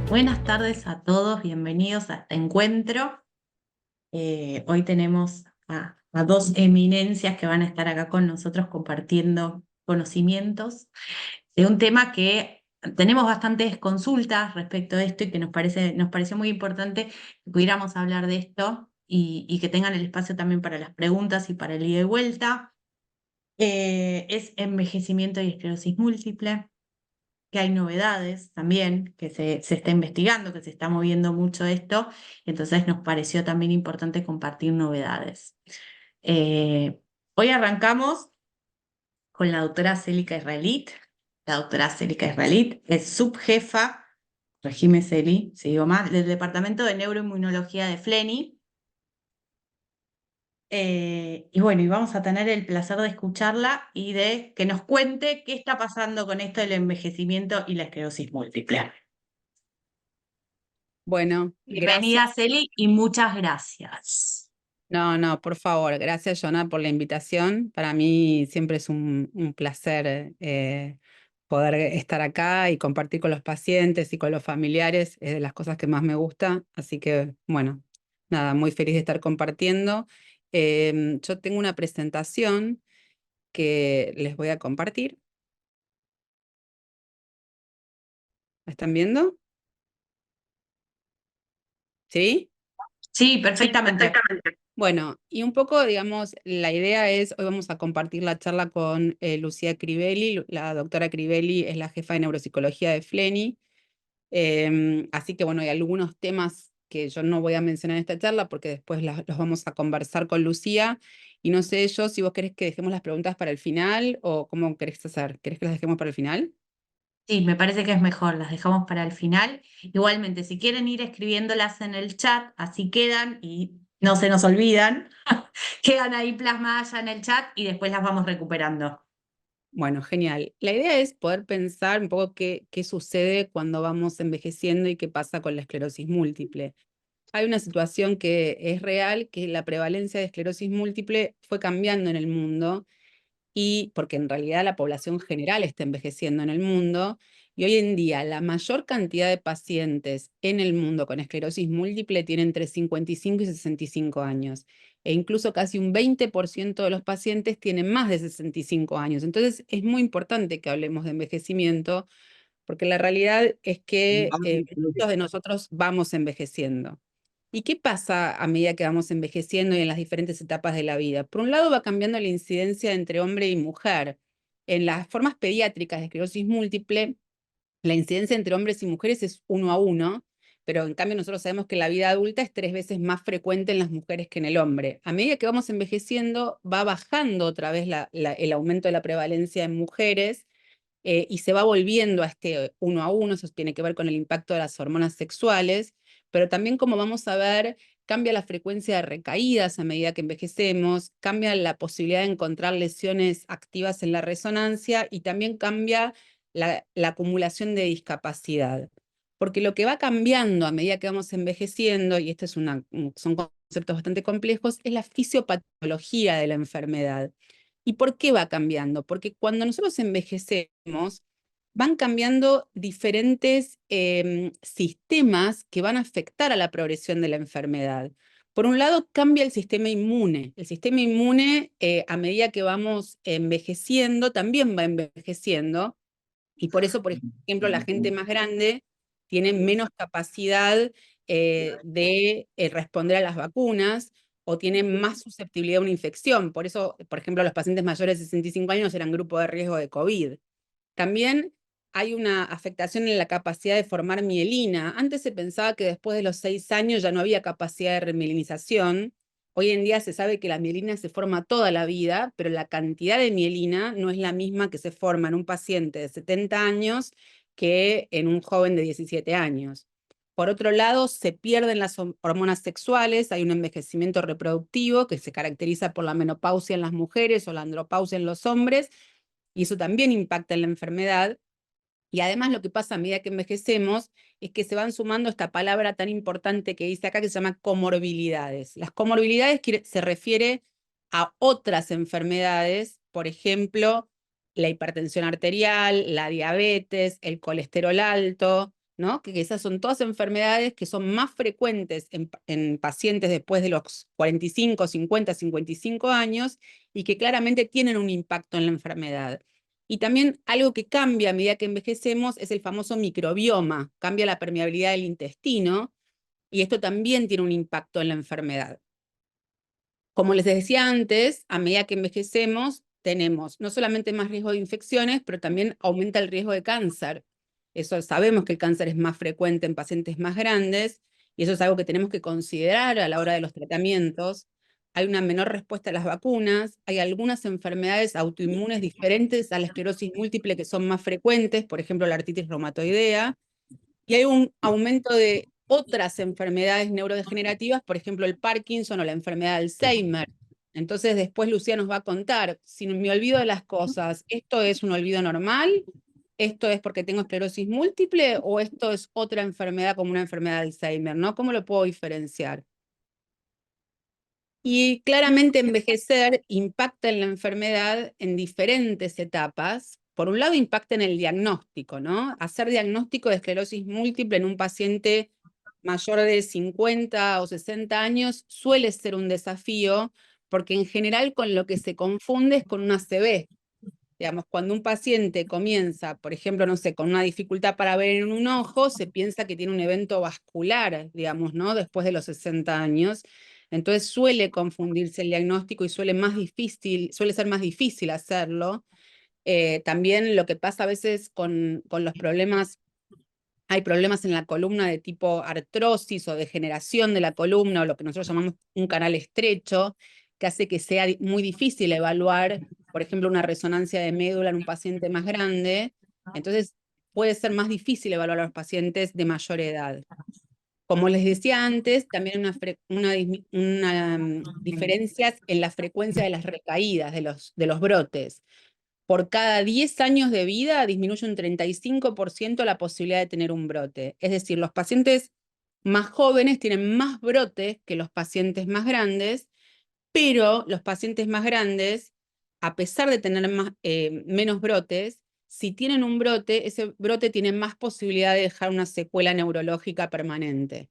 Buenas tardes a todos, bienvenidos a este encuentro. Hoy tenemos a dos eminencias que van a estar acá con nosotros compartiendo conocimientos de un tema que tenemos bastantes consultas respecto a esto y que nos pareció muy importante que pudiéramos hablar de esto y que tengan el espacio también para las preguntas y para el ida y vuelta. Es envejecimiento y esclerosis múltiple, que hay novedades también, que se está investigando, que se está moviendo mucho esto, y entonces nos pareció también importante compartir novedades. Eh, Hoy arrancamos con la doctora Célica Israelit. La doctora Célica Israelit es subjefa, regime Celi, si digo mal, del Departamento de Neuroinmunología de FLENI. Y bueno, y vamos a tener el placer de escucharla y de que nos cuente qué está pasando con esto del envejecimiento y la esclerosis múltiple. Bueno, gracias. Bienvenida, Celi, y muchas gracias. No, por favor, gracias, Jonah, por la invitación. Para mí siempre es un placer poder estar acá y compartir con los pacientes y con los familiares. Es de las cosas que más me gusta. Así que, bueno, nada, muy feliz de estar compartiendo. Yo tengo una presentación que les voy a compartir. ¿La están viendo? ¿Sí? Sí, Sí, perfectamente. perfectamente. Bueno, y un poco, digamos, la idea es, hoy vamos a compartir la charla con Lucía Crivelli. La doctora Crivelli es la jefa de neuropsicología de FLENI. Así que, bueno, hay algunos temas que yo no voy a mencionar en esta charla porque después los vamos a conversar con Lucía. Y no sé yo si vos querés que dejemos las preguntas para el final o cómo querés hacer. ¿Querés que las dejemos para el final? Sí, me parece que es mejor, las dejamos para el final. Igualmente, si quieren ir escribiéndolas en el chat, así quedan y no se nos olvidan, quedan ahí plasmadas ya en el chat y después las vamos recuperando. Bueno, genial. La idea es poder pensar un poco qué sucede cuando vamos envejeciendo y qué pasa con la esclerosis múltiple. Hay una situación que es real, que la prevalencia de esclerosis múltiple fue cambiando en el mundo, y porque en realidad la población general está envejeciendo en el mundo, y hoy en día la mayor cantidad de pacientes en el mundo con esclerosis múltiple tienen entre 55 y 65 años, e incluso casi un 20% de los pacientes tienen más de 65 años. Entonces es muy importante que hablemos de envejecimiento, porque la realidad es que muchos de nosotros vamos envejeciendo. ¿Y qué pasa a medida que vamos envejeciendo y en las diferentes etapas de la vida? Por un lado, va cambiando la incidencia entre hombre y mujer. En las formas pediátricas de esclerosis múltiple, la incidencia entre hombres y mujeres es 1 a 1, pero en cambio nosotros sabemos que la vida adulta es 3 veces más frecuente en las mujeres que en el hombre. A medida que vamos envejeciendo, va bajando otra vez el aumento de la prevalencia en mujeres, y se va volviendo a este 1 a 1. Eso tiene que ver con el impacto de las hormonas sexuales, pero también, como vamos a ver, cambia la frecuencia de recaídas a medida que envejecemos, cambia la posibilidad de encontrar lesiones activas en la resonancia y también cambia la acumulación de discapacidad. Porque lo que va cambiando a medida que vamos envejeciendo, y son conceptos bastante complejos, es la fisiopatología de la enfermedad. ¿Y por qué va cambiando? Porque cuando nosotros envejecemos, van cambiando diferentes sistemas que van a afectar a la progresión de la enfermedad. Por un lado, cambia el sistema inmune. El sistema inmune, a medida que vamos envejeciendo, también va envejeciendo. Y por eso, por ejemplo, la gente más grande tiene menos capacidad de responder a las vacunas, o tiene más susceptibilidad a una infección. Por eso, por ejemplo, los pacientes mayores de 65 años eran grupo de riesgo de COVID. También hay una afectación en la capacidad de formar mielina. Antes se pensaba que después de los 6 años ya no había capacidad de remielinización. Hoy en día se sabe que la mielina se forma toda la vida, pero la cantidad de mielina no es la misma que se forma en un paciente de 70 años que en un joven de 17 años. Por otro lado, se pierden las hormonas sexuales, hay un envejecimiento reproductivo que se caracteriza por la menopausia en las mujeres o la andropausia en los hombres, y eso también impacta en la enfermedad. Y además, lo que pasa a medida que envejecemos es que se van sumando esta palabra tan importante que dice acá, que se llama comorbilidades. Las comorbilidades se refiere a otras enfermedades, por ejemplo, la hipertensión arterial, la diabetes, el colesterol alto, ¿no? Que esas son todas enfermedades que son más frecuentes en pacientes después de los 45, 50, 55 años y que claramente tienen un impacto en la enfermedad. Y también algo que cambia a medida que envejecemos es el famoso microbioma, cambia la permeabilidad del intestino y esto también tiene un impacto en la enfermedad. Como les decía antes, a medida que envejecemos, tenemos no solamente más riesgo de infecciones, pero también aumenta el riesgo de cáncer. Eso sabemos que el cáncer es más frecuente en pacientes más grandes, y eso es algo que tenemos que considerar a la hora de los tratamientos. Hay una menor respuesta a las vacunas, hay algunas enfermedades autoinmunes diferentes a la esclerosis múltiple que son más frecuentes, por ejemplo la artritis reumatoidea, y hay un aumento de otras enfermedades neurodegenerativas, por ejemplo el Parkinson o la enfermedad de Alzheimer. Entonces después Lucía nos va a contar, si me olvido de las cosas, ¿esto es un olvido normal? ¿Esto es porque tengo esclerosis múltiple? ¿O esto es otra enfermedad como una enfermedad de Alzheimer? ¿No? ¿Cómo lo puedo diferenciar? Y claramente envejecer impacta en la enfermedad en diferentes etapas. Por un lado impacta en el diagnóstico, ¿no? Hacer diagnóstico de esclerosis múltiple en un paciente mayor de 50 o 60 años suele ser un desafío, porque en general con lo que se confunde es con una ACV. Digamos, cuando un paciente comienza, por ejemplo, no sé, con una dificultad para ver en un ojo, se piensa que tiene un evento vascular, digamos, ¿no? Después de los 60 años. Entonces suele confundirse el diagnóstico y suele ser más difícil hacerlo. También lo que pasa a veces con los problemas, hay problemas en la columna de tipo artrosis o degeneración de la columna, o lo que nosotros llamamos un canal estrecho, que hace que sea muy difícil evaluar, por ejemplo, una resonancia de médula en un paciente más grande. Entonces puede ser más difícil evaluar a los pacientes de mayor edad. Como les decía antes, también hay diferencias en la frecuencia de las recaídas, de los brotes. Por cada 10 años de vida disminuye un 35% la posibilidad de tener un brote. Es decir, los pacientes más jóvenes tienen más brotes que los pacientes más grandes, pero los pacientes más grandes, a pesar de tener menos brotes, si tienen un brote, ese brote tiene más posibilidad de dejar una secuela neurológica permanente.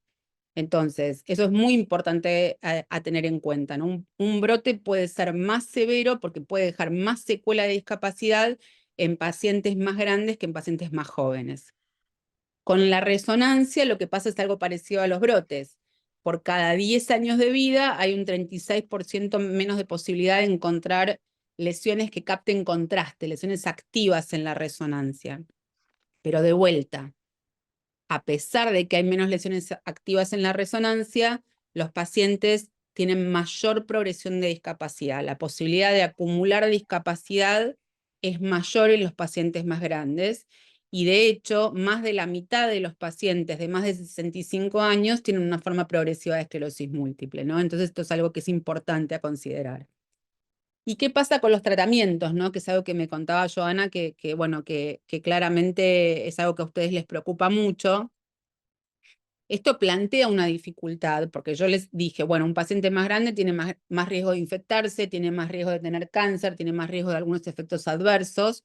Entonces, eso es muy importante a tener en cuenta, ¿no? Un brote puede ser más severo porque puede dejar más secuela de discapacidad en pacientes más grandes que en pacientes más jóvenes. Con la resonancia lo que pasa es algo parecido a los brotes. Por cada 10 años de vida hay un 36% menos de posibilidad de encontrar lesiones que capten contraste, lesiones activas en la resonancia. Pero de vuelta, a pesar de que hay menos lesiones activas en la resonancia, los pacientes tienen mayor progresión de discapacidad. La posibilidad de acumular discapacidad es mayor en los pacientes más grandes, y de hecho, más de la mitad de los pacientes de más de 65 años tienen una forma progresiva de esclerosis múltiple, ¿no? Entonces esto es algo que es importante a considerar. ¿Y qué pasa con los tratamientos, ¿no? Que es algo que me contaba Joana, bueno, que claramente es algo que a ustedes les preocupa mucho. Esto plantea una dificultad, porque yo les dije, bueno, un paciente más grande tiene más riesgo de infectarse, tiene más riesgo de tener cáncer, tiene más riesgo de algunos efectos adversos,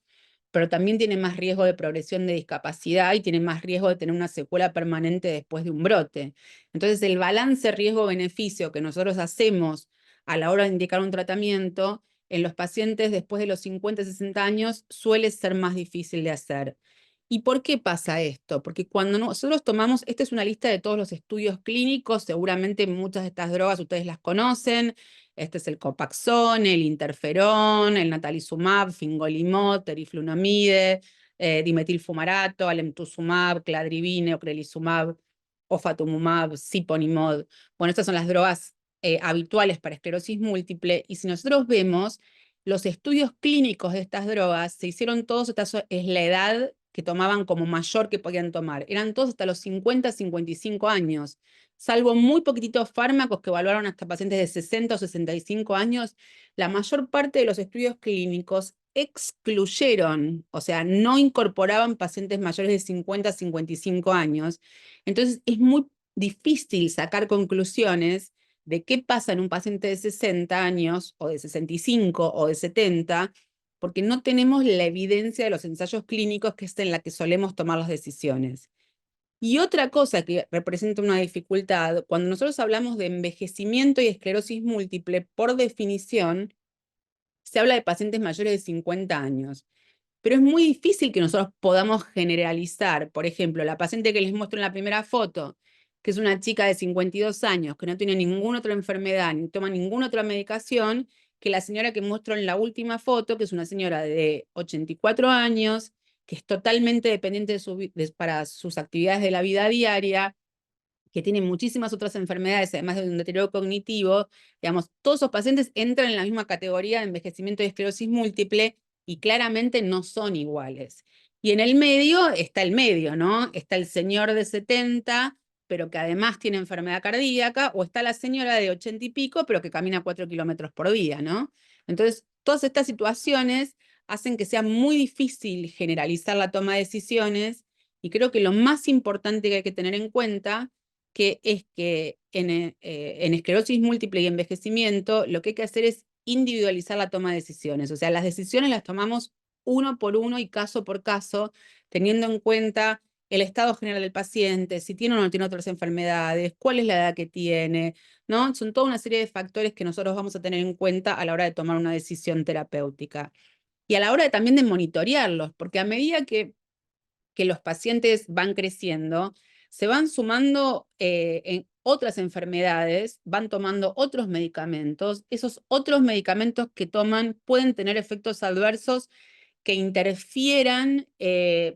pero también tiene más riesgo de progresión de discapacidad y tiene más riesgo de tener una secuela permanente después de un brote. Entonces, el balance riesgo-beneficio que nosotros hacemos a la hora de indicar un tratamiento en los pacientes después de los 50, 60 años suele ser más difícil de hacer. ¿Y por qué pasa esto? Porque cuando nosotros tomamos, esta es una lista de todos los estudios clínicos, seguramente muchas de estas drogas ustedes las conocen. Este es el Copaxone, el interferón, el natalizumab, fingolimod, teriflunomide, dimetilfumarato, alemtuzumab, cladribine, ocrelizumab, ofatumumab, siponimod. Bueno, estas son las drogas habituales para esclerosis múltiple, y si nosotros vemos, los estudios clínicos de estas drogas se hicieron todos, esta es la edad que tomaban como mayor que podían tomar. Eran todos hasta los 50, 55 años, salvo muy poquititos fármacos que evaluaron hasta pacientes de 60 o 65 años. La mayor parte de los estudios clínicos excluyeron, o sea, no incorporaban pacientes mayores de 50 a 55 años. Entonces es muy difícil sacar conclusiones de qué pasa en un paciente de 60 años, o de 65, o de 70, porque no tenemos la evidencia de los ensayos clínicos, que es en la que solemos tomar las decisiones. Y otra cosa que representa una dificultad, cuando nosotros hablamos de envejecimiento y esclerosis múltiple, por definición, se habla de pacientes mayores de 50 años. Pero es muy difícil que nosotros podamos generalizar. Por ejemplo, la paciente que les muestro en la primera foto, que es una chica de 52 años, que no tiene ninguna otra enfermedad, ni toma ninguna otra medicación, que la señora que muestro en la última foto, que es una señora de 84 años, que es totalmente dependiente para sus actividades de la vida diaria, que tiene muchísimas otras enfermedades, además de un deterioro cognitivo. Digamos, todos esos pacientes entran en la misma categoría de envejecimiento y esclerosis múltiple y claramente no son iguales. Y en el medio está el medio, ¿no? Está el señor de 70, pero que además tiene enfermedad cardíaca, o está la señora de 80 y pico, pero que camina 4 kilómetros por día, ¿no? Entonces, todas estas situaciones hacen que sea muy difícil generalizar la toma de decisiones, y creo que lo más importante que hay que tener en cuenta que es que en esclerosis múltiple y envejecimiento lo que hay que hacer es individualizar la toma de decisiones. O sea, las decisiones las tomamos uno por uno y caso por caso, teniendo en cuenta el estado general del paciente, si tiene o no tiene otras enfermedades, cuál es la edad que tiene, ¿no? Son toda una serie de factores que nosotros vamos a tener en cuenta a la hora de tomar una decisión terapéutica. Y a la hora también de monitorearlos, porque a medida que los pacientes van creciendo, se van sumando en otras enfermedades, van tomando otros medicamentos. Esos otros medicamentos que toman pueden tener efectos adversos que interfieran,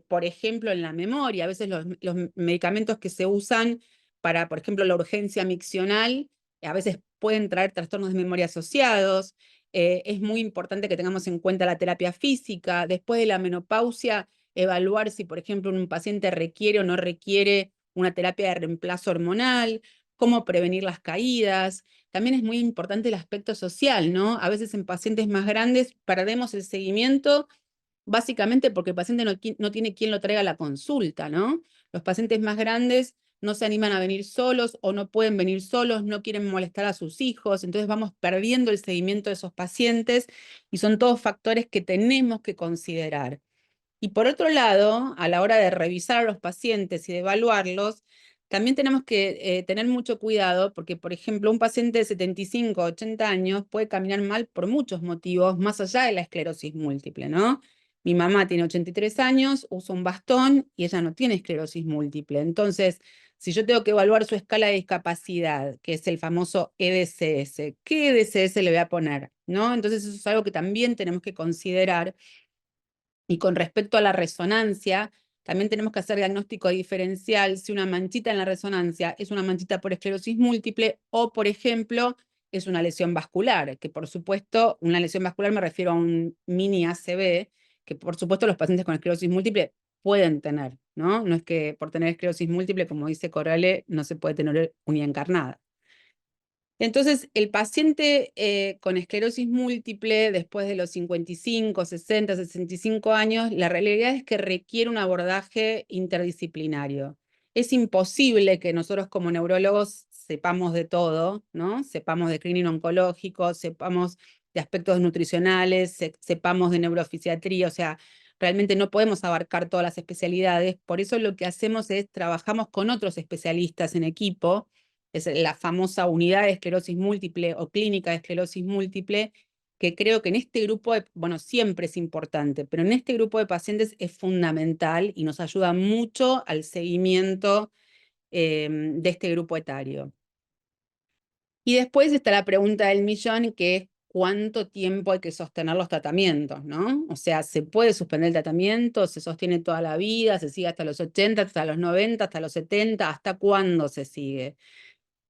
por ejemplo, en la memoria. A veces los medicamentos que se usan para, por ejemplo, la urgencia miccional, a veces pueden traer trastornos de memoria asociados. Es muy importante que tengamos en cuenta la terapia física. Después de la menopausia, evaluar si, por ejemplo, un paciente requiere o no requiere una terapia de reemplazo hormonal, cómo prevenir las caídas. También es muy importante el aspecto social, ¿no? A veces en pacientes más grandes perdemos el seguimiento básicamente porque el paciente no tiene quien lo traiga a la consulta, ¿no? Los pacientes más grandes no se animan a venir solos o no pueden venir solos, no quieren molestar a sus hijos, entonces vamos perdiendo el seguimiento de esos pacientes y son todos factores que tenemos que considerar. Y por otro lado, a la hora de revisar a los pacientes y de evaluarlos, también tenemos que tener mucho cuidado porque, por ejemplo, un paciente de 75, 80 años puede caminar mal por muchos motivos, más allá de la esclerosis múltiple, ¿no? Mi mamá tiene 83 años, usa un bastón y ella no tiene esclerosis múltiple. Entonces, si yo tengo que evaluar su escala de discapacidad, que es el famoso EDCS, ¿qué EDCS le voy a poner? ¿No? Entonces, eso es algo que también tenemos que considerar. Y con respecto a la resonancia, también tenemos que hacer diagnóstico diferencial si una manchita en la resonancia es una manchita por esclerosis múltiple o, por ejemplo, es una lesión vascular, que por supuesto, una lesión vascular me refiero a un mini ACV, que por supuesto los pacientes con esclerosis múltiple pueden tener, ¿no? No es que por tener esclerosis múltiple, como dice Corrale, no se puede tener unidad encarnada. Entonces, el paciente con esclerosis múltiple, después de los 55, 60, 65 años, la realidad es que requiere un abordaje interdisciplinario. Es imposible que nosotros como neurólogos sepamos de todo, ¿no? Sepamos de screening oncológico, sepamos de aspectos nutricionales, sepamos de neurofisiatría, o sea, realmente no podemos abarcar todas las especialidades. Por eso lo que hacemos es trabajamos con otros especialistas en equipo. Es la famosa unidad de esclerosis múltiple o clínica de esclerosis múltiple, que creo que en este grupo, bueno, siempre es importante, pero en este grupo de pacientes es fundamental y nos ayuda mucho al seguimiento de este grupo etario. Y después está la pregunta del millón, que es cuánto tiempo hay que sostener los tratamientos, ¿no? O sea, ¿se puede suspender el tratamiento? ¿Se sostiene toda la vida? ¿Se sigue hasta los 80, hasta los 90, hasta los 70? ¿Hasta cuándo se sigue?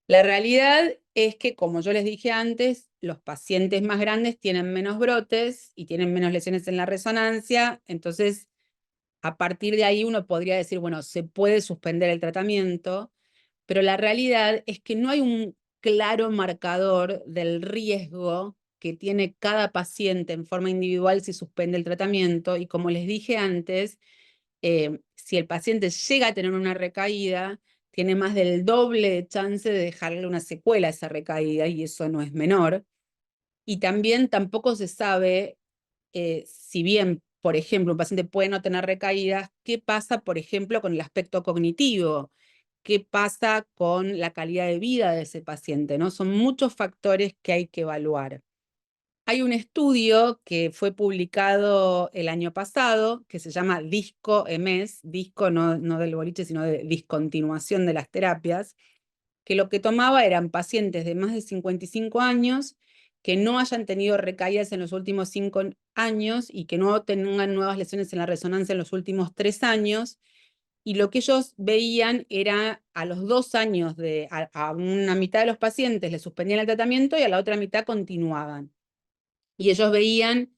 La realidad es que, como yo les dije antes, los pacientes más grandes tienen menos brotes y tienen menos lesiones en la resonancia, entonces a partir de ahí uno podría decir, bueno, se puede suspender el tratamiento, pero la realidad es que no hay un claro marcador del riesgo que tiene cada paciente en forma individual si suspende el tratamiento, y como les dije antes, si el paciente llega a tener una recaída, tiene más del doble de chance de dejarle una secuela a esa recaída, y eso no es menor. Y también tampoco se sabe, si bien por ejemplo, un paciente puede no tener recaídas, ¿qué pasa, por ejemplo, con el aspecto cognitivo? ¿Qué pasa con la calidad de vida de ese paciente, ¿no? Son muchos factores que hay que evaluar. Hay un estudio que fue publicado el año pasado que se llama DISCO-MS, DISCO no del boliche, sino de discontinuación de las terapias, que lo que tomaba eran pacientes de más de 55 años que no hayan tenido recaídas en los últimos 5 años y que no tengan nuevas lesiones en la resonancia en los últimos 3 años, y lo que ellos veían era a los 2 años, a una mitad de los pacientes le suspendían el tratamiento y a la otra mitad continuaban. Y ellos veían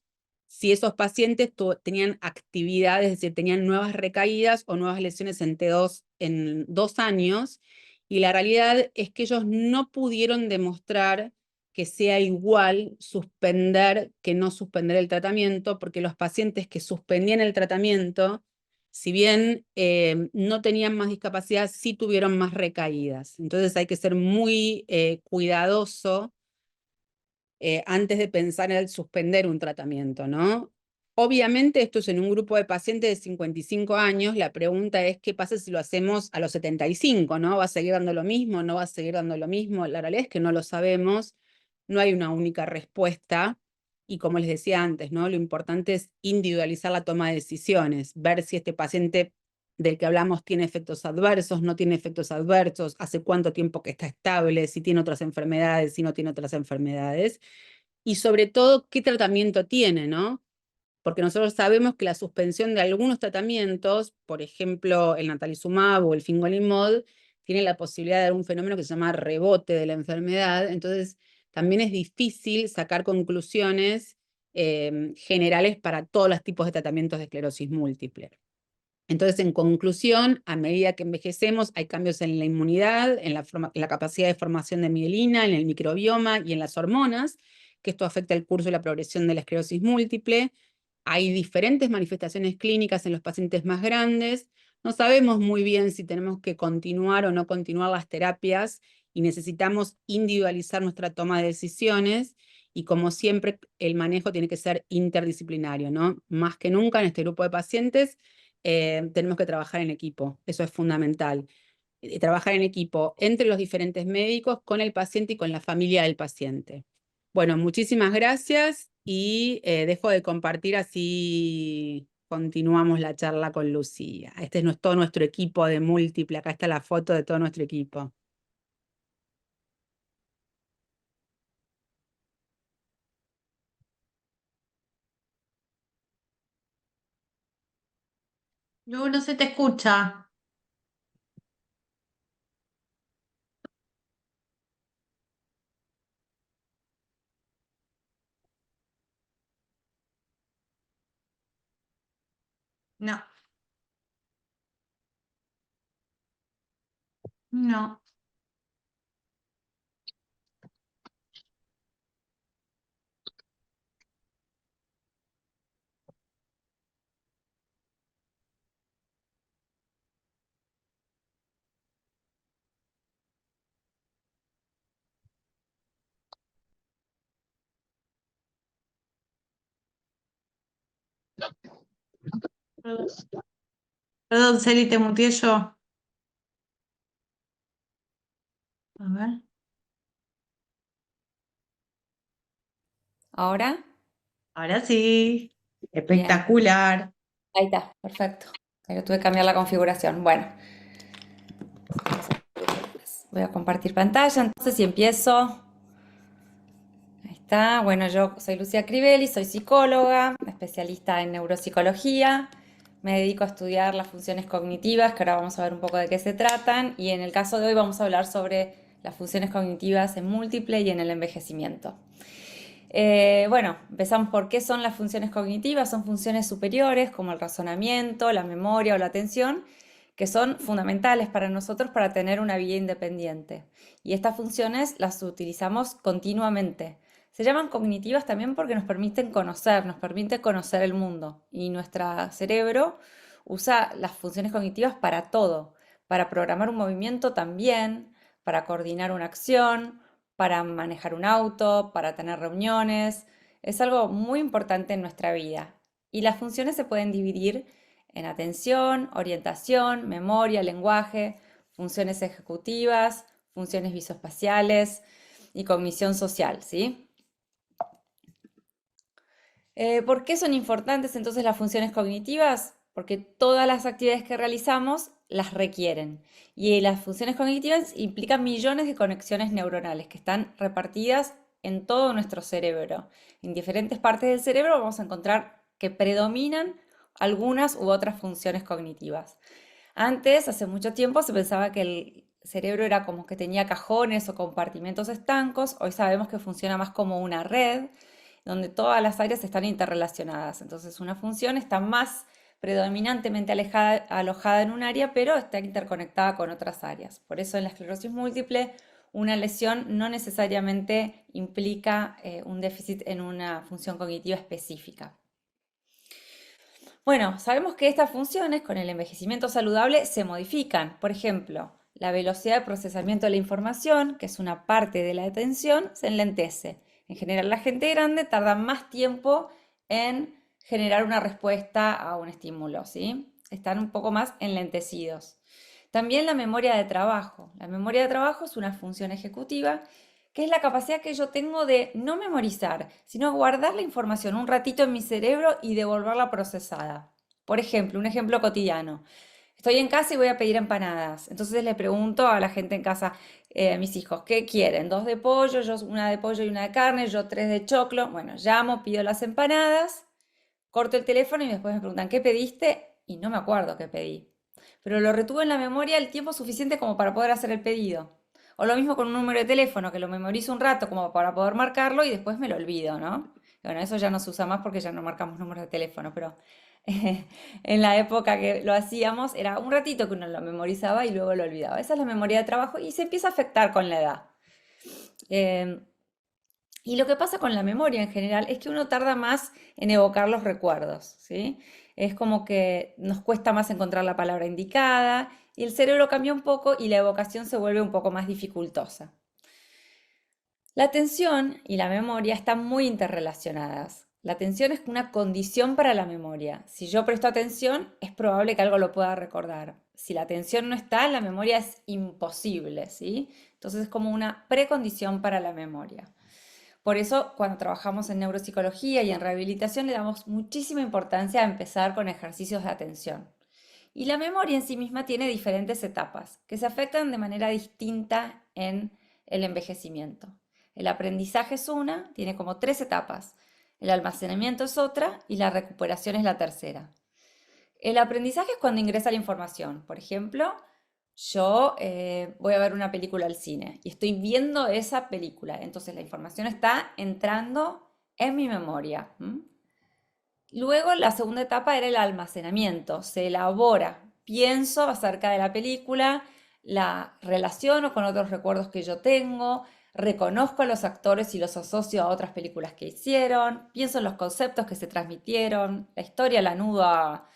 si esos pacientes tenían actividades, es decir, tenían nuevas recaídas o nuevas lesiones en T2 en 2 años, y la realidad es que ellos no pudieron demostrar que sea igual suspender que no suspender el tratamiento, porque los pacientes que suspendían el tratamiento, si bien no tenían más discapacidad, sí tuvieron más recaídas. Entonces hay que ser muy cuidadoso antes de pensar en suspender un tratamiento, ¿no? Obviamente esto es en un grupo de pacientes de 55 años, la pregunta es qué pasa si lo hacemos a los 75, ¿no? ¿Va a seguir dando lo mismo? ¿No va a seguir dando lo mismo? La realidad es que no lo sabemos, no hay una única respuesta, y como les decía antes, ¿no? Lo importante es individualizar la toma de decisiones, ver si este paciente del que hablamos tiene efectos adversos, no tiene efectos adversos, hace cuánto tiempo que está estable, si tiene otras enfermedades, si no tiene otras enfermedades, y sobre todo qué tratamiento tiene, ¿no? Porque nosotros sabemos que la suspensión de algunos tratamientos, por ejemplo, el natalizumab o el fingolimod, tiene la posibilidad de dar un fenómeno que se llama rebote de la enfermedad. Entonces, también es difícil sacar conclusiones generales para todos los tipos de tratamientos de esclerosis múltiple. Entonces, en conclusión, a medida que envejecemos, hay cambios en la inmunidad, en la capacidad de formación de mielina, en el microbioma y en las hormonas, que esto afecta el curso y la progresión de la esclerosis múltiple. Hay diferentes manifestaciones clínicas en los pacientes más grandes. No sabemos muy bien si tenemos que continuar o no continuar las terapias y necesitamos individualizar nuestra toma de decisiones. Y como siempre, el manejo tiene que ser interdisciplinario, ¿no? Más que nunca en este grupo de pacientes tenemos que trabajar en equipo, eso es fundamental. Trabajar en equipo entre los diferentes médicos, con el paciente y con la familia del paciente. Bueno, muchísimas gracias y dejo de compartir, así continuamos la charla con Lucía. Este es todo nuestro equipo de múltiple, acá está la foto de todo nuestro equipo. No, no se te escucha. No, no. Perdón, perdón, Celi, te muteé yo. A ver. Ahora, Ahora sí. bien, Espectacular. ahí está, perfecto. Pero tuve que cambiar la configuración. Bueno, voy a compartir pantalla, entonces si empiezo. Ahí está. Bueno, yo soy Lucía Crivelli, soy psicóloga, especialista en neuropsicología. Me dedico a estudiar las funciones cognitivas, que ahora vamos a ver un poco de qué se tratan. Y en el caso de hoy vamos a hablar sobre las funciones cognitivas en múltiple y en el envejecimiento. Bueno, empezamos por qué son las funciones cognitivas. Son funciones superiores como el razonamiento, la memoria o la atención, que son fundamentales para nosotros para tener una vida independiente. Y estas funciones las utilizamos continuamente. Se llaman cognitivas también porque nos permiten conocer el mundo. Y nuestro cerebro usa las funciones cognitivas para todo, para programar un movimiento también, para coordinar una acción, para manejar un auto, para tener reuniones. Es algo muy importante en nuestra vida. Y las funciones se pueden dividir en atención, orientación, memoria, lenguaje, funciones ejecutivas, funciones visoespaciales y cognición social, ¿sí? ¿Por qué son importantes entonces las funciones cognitivas? Porque todas las actividades que realizamos las requieren. Y las funciones cognitivas implican millones de conexiones neuronales que están repartidas en todo nuestro cerebro. En diferentes partes del cerebro vamos a encontrar que predominan algunas u otras funciones cognitivas. Antes, hace mucho tiempo, se pensaba que el cerebro era como que tenía cajones o compartimentos estancos. Hoy sabemos que funciona más como una red donde todas las áreas están interrelacionadas. Entonces, una función está más predominantemente alojada en un área, pero está interconectada con otras áreas. Por eso en la esclerosis múltiple, una lesión no necesariamente implica un déficit en una función cognitiva específica. Bueno, sabemos que estas funciones con el envejecimiento saludable se modifican. Por ejemplo, la velocidad de procesamiento de la información, que es una parte de la atención, se enlentece. En general, la gente grande tarda más tiempo en generar una respuesta a un estímulo, ¿sí? Están un poco más enlentecidos. También la memoria de trabajo. La memoria de trabajo es una función ejecutiva que es la capacidad que yo tengo de no memorizar, sino guardar la información un ratito en mi cerebro y devolverla procesada. Por ejemplo, un ejemplo cotidiano. Estoy en casa y voy a pedir empanadas. Entonces le pregunto a la gente en casa, a mis hijos, ¿qué quieren? 2 de pollo, yo una de pollo y una de carne, yo 3 de choclo. Bueno, llamo, pido las empanadas, corto el teléfono y después me preguntan, ¿qué pediste? Y no me acuerdo qué pedí. Pero lo retuve en la memoria el tiempo suficiente como para poder hacer el pedido. O lo mismo con un número de teléfono, que lo memorizo un rato como para poder marcarlo y después me lo olvido, ¿no? Bueno, eso ya no se usa más porque ya no marcamos números de teléfono, pero en la época que lo hacíamos era un ratito que uno lo memorizaba y luego lo olvidaba. Esa es la memoria de trabajo y se empieza a afectar con la edad. Y lo que pasa con la memoria en general es que uno tarda más en evocar los recuerdos, ¿sí? Es como que nos cuesta más encontrar la palabra indicada y el cerebro cambia un poco y la evocación se vuelve un poco más dificultosa. La atención y la memoria están muy interrelacionadas. La atención es una condición para la memoria. Si yo presto atención, es probable que algo lo pueda recordar. Si la atención no está, la memoria es imposible, ¿sí? Entonces es como una precondición para la memoria. Por eso, cuando trabajamos en neuropsicología y en rehabilitación, le damos muchísima importancia a empezar con ejercicios de atención. Y la memoria en sí misma tiene diferentes etapas que se afectan de manera distinta en el envejecimiento. El aprendizaje es una, tiene como 3 etapas. El almacenamiento es otra y la recuperación es la tercera. El aprendizaje es cuando ingresa la información. Por ejemplo, yo voy a ver una película al cine y estoy viendo esa película. Entonces la información está entrando en mi memoria. Luego la segunda etapa era el almacenamiento. Se elabora, pienso acerca de la película, la relaciono con otros recuerdos que yo tengo, reconozco a los actores y los asocio a otras películas que hicieron, pienso en los conceptos que se transmitieron, la historia la anudo a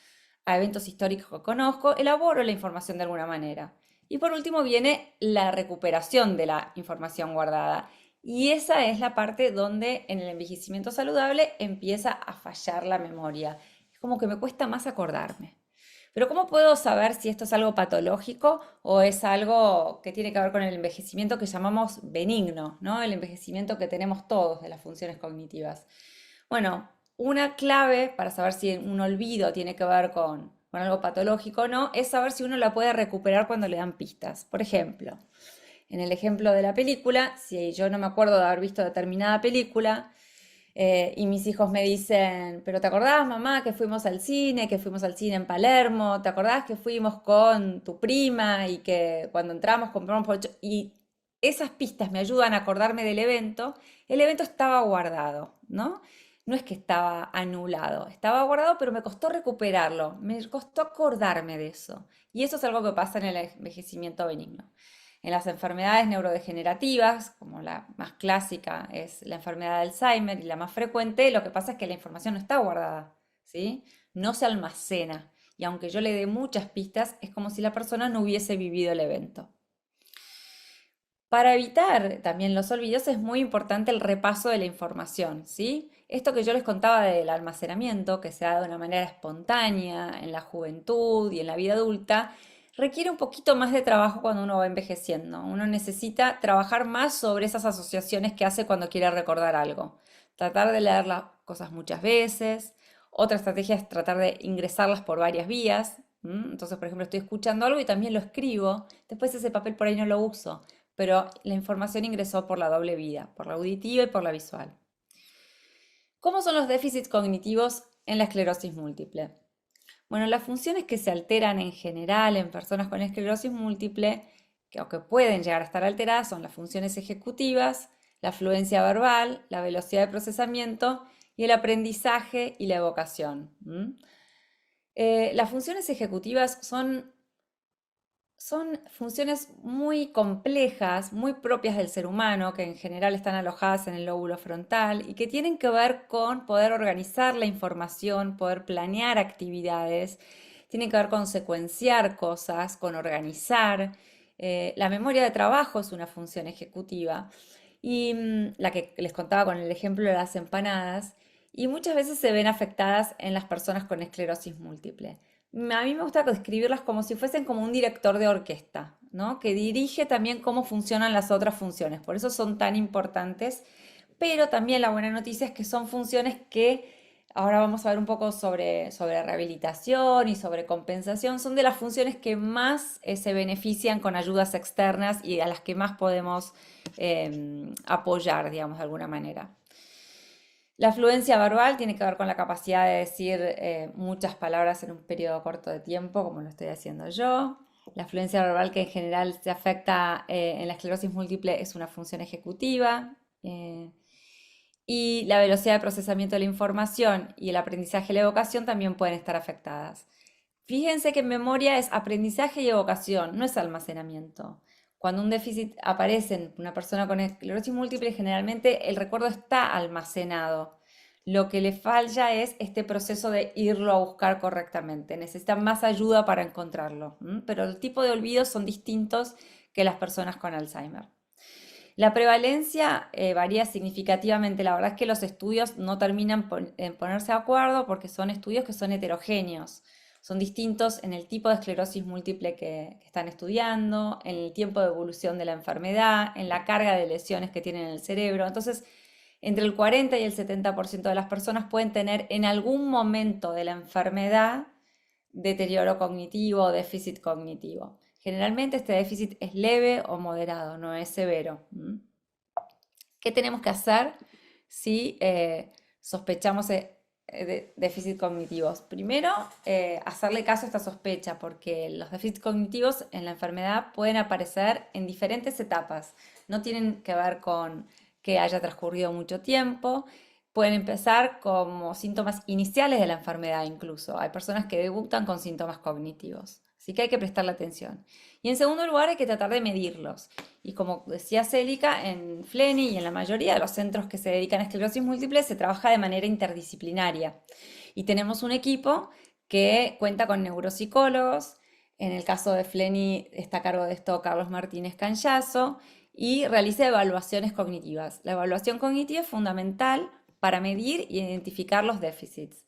eventos históricos que conozco, elaboro la información de alguna manera. Y por último viene la recuperación de la información guardada. Y esa es la parte donde en el envejecimiento saludable empieza a fallar la memoria. Es como que me cuesta más acordarme. Pero ¿cómo puedo saber si esto es algo patológico o es algo que tiene que ver con el envejecimiento que llamamos benigno, ¿no? El envejecimiento que tenemos todos de las funciones cognitivas. Bueno, una clave para saber si un olvido tiene que ver con algo patológico o no es saber si uno la puede recuperar cuando le dan pistas. Por ejemplo, en el ejemplo de la película, si yo no me acuerdo de haber visto determinada película y mis hijos me dicen, pero ¿te acordás, mamá, que fuimos al cine en Palermo? ¿Te acordás que fuimos con tu prima y que cuando entramos compramos pocho? Y esas pistas me ayudan a acordarme del evento. El evento estaba guardado, ¿no? No es que estaba anulado, estaba guardado, pero me costó recuperarlo, me costó acordarme de eso. Y eso es algo que pasa en el envejecimiento benigno. En las enfermedades neurodegenerativas, como la más clásica es la enfermedad de Alzheimer y la más frecuente, lo que pasa es que la información no está guardada, ¿sí? No se almacena. Y aunque yo le dé muchas pistas, es como si la persona no hubiese vivido el evento. Para evitar también los olvidos es muy importante el repaso de la información, ¿sí? esto que yo les contaba del almacenamiento, que se da de una manera espontánea en la juventud y en la vida adulta, requiere un poquito más de trabajo cuando uno va envejeciendo. Uno necesita trabajar más sobre esas asociaciones que hace cuando quiere recordar algo. Tratar de leer las cosas muchas veces. Otra estrategia es tratar de ingresarlas por varias vías. Entonces, por ejemplo, estoy escuchando algo y también lo escribo. Después ese papel por ahí no lo uso, pero la información ingresó por la doble vía, por la auditiva y por la visual. ¿Cómo son los déficits cognitivos en la esclerosis múltiple? Bueno, las funciones que se alteran en general en personas con esclerosis múltiple, o que pueden llegar a estar alteradas, son las funciones ejecutivas, la fluencia verbal, la velocidad de procesamiento y el aprendizaje y la evocación. Las funciones ejecutivas son funciones muy complejas, muy propias del ser humano, que en general están alojadas en el lóbulo frontal y que tienen que ver con poder organizar la información, poder planear actividades, tienen que ver con secuenciar cosas, con organizar. La memoria de trabajo es una función ejecutiva y la que les contaba con el ejemplo de las empanadas, y muchas veces se ven afectadas en las personas con esclerosis múltiple. A mí me gusta describirlas como si fuesen como un director de orquesta, ¿no? Que dirige también cómo funcionan las otras funciones. Por eso son tan importantes. Pero también la buena noticia es que son funciones que, ahora vamos a ver un poco sobre rehabilitación y sobre compensación, son de las funciones que más se benefician con ayudas externas y a las que más podemos apoyar, digamos, de alguna manera. La fluencia verbal tiene que ver con la capacidad de decir muchas palabras en un periodo corto de tiempo, como lo estoy haciendo yo. La fluencia verbal, que en general se afecta en la esclerosis múltiple, es una función ejecutiva. Y la velocidad de procesamiento de la información y el aprendizaje y la evocación también pueden estar afectadas. Fíjense que en memoria es aprendizaje y evocación, no es almacenamiento. Cuando un déficit aparece en una persona con esclerosis múltiple, generalmente el recuerdo está almacenado. Lo que le falla es este proceso de irlo a buscar correctamente. Necesita más ayuda para encontrarlo. Pero el tipo de olvidos son distintos que las personas con Alzheimer. La prevalencia varía significativamente. La verdad es que los estudios no terminan en ponerse de acuerdo porque son estudios que son heterogéneos. Son distintos en el tipo de esclerosis múltiple que están estudiando, en el tiempo de evolución de la enfermedad, en la carga de lesiones que tienen en el cerebro. Entonces, entre el 40 y el 70% de las personas pueden tener en algún momento de la enfermedad deterioro cognitivo o déficit cognitivo. Generalmente este déficit es leve o moderado, no es severo. ¿Qué tenemos que hacer si sospechamos de déficit cognitivos? Primero, hacerle caso a esta sospecha, porque los déficits cognitivos en la enfermedad pueden aparecer en diferentes etapas. No tienen que ver con que haya transcurrido mucho tiempo. Pueden empezar como síntomas iniciales de la enfermedad incluso. Hay personas que debutan con síntomas cognitivos. Así que hay que prestarle atención. Y en segundo lugar, hay que tratar de medirlos. Y como decía Célica, en FLENI y en la mayoría de los centros que se dedican a esclerosis múltiple se trabaja de manera interdisciplinaria. Y tenemos un equipo que cuenta con neuropsicólogos. En el caso de FLENI está a cargo de esto Carlos Martínez Canyazo y realiza evaluaciones cognitivas. La evaluación cognitiva es fundamental para medir e identificar los déficits.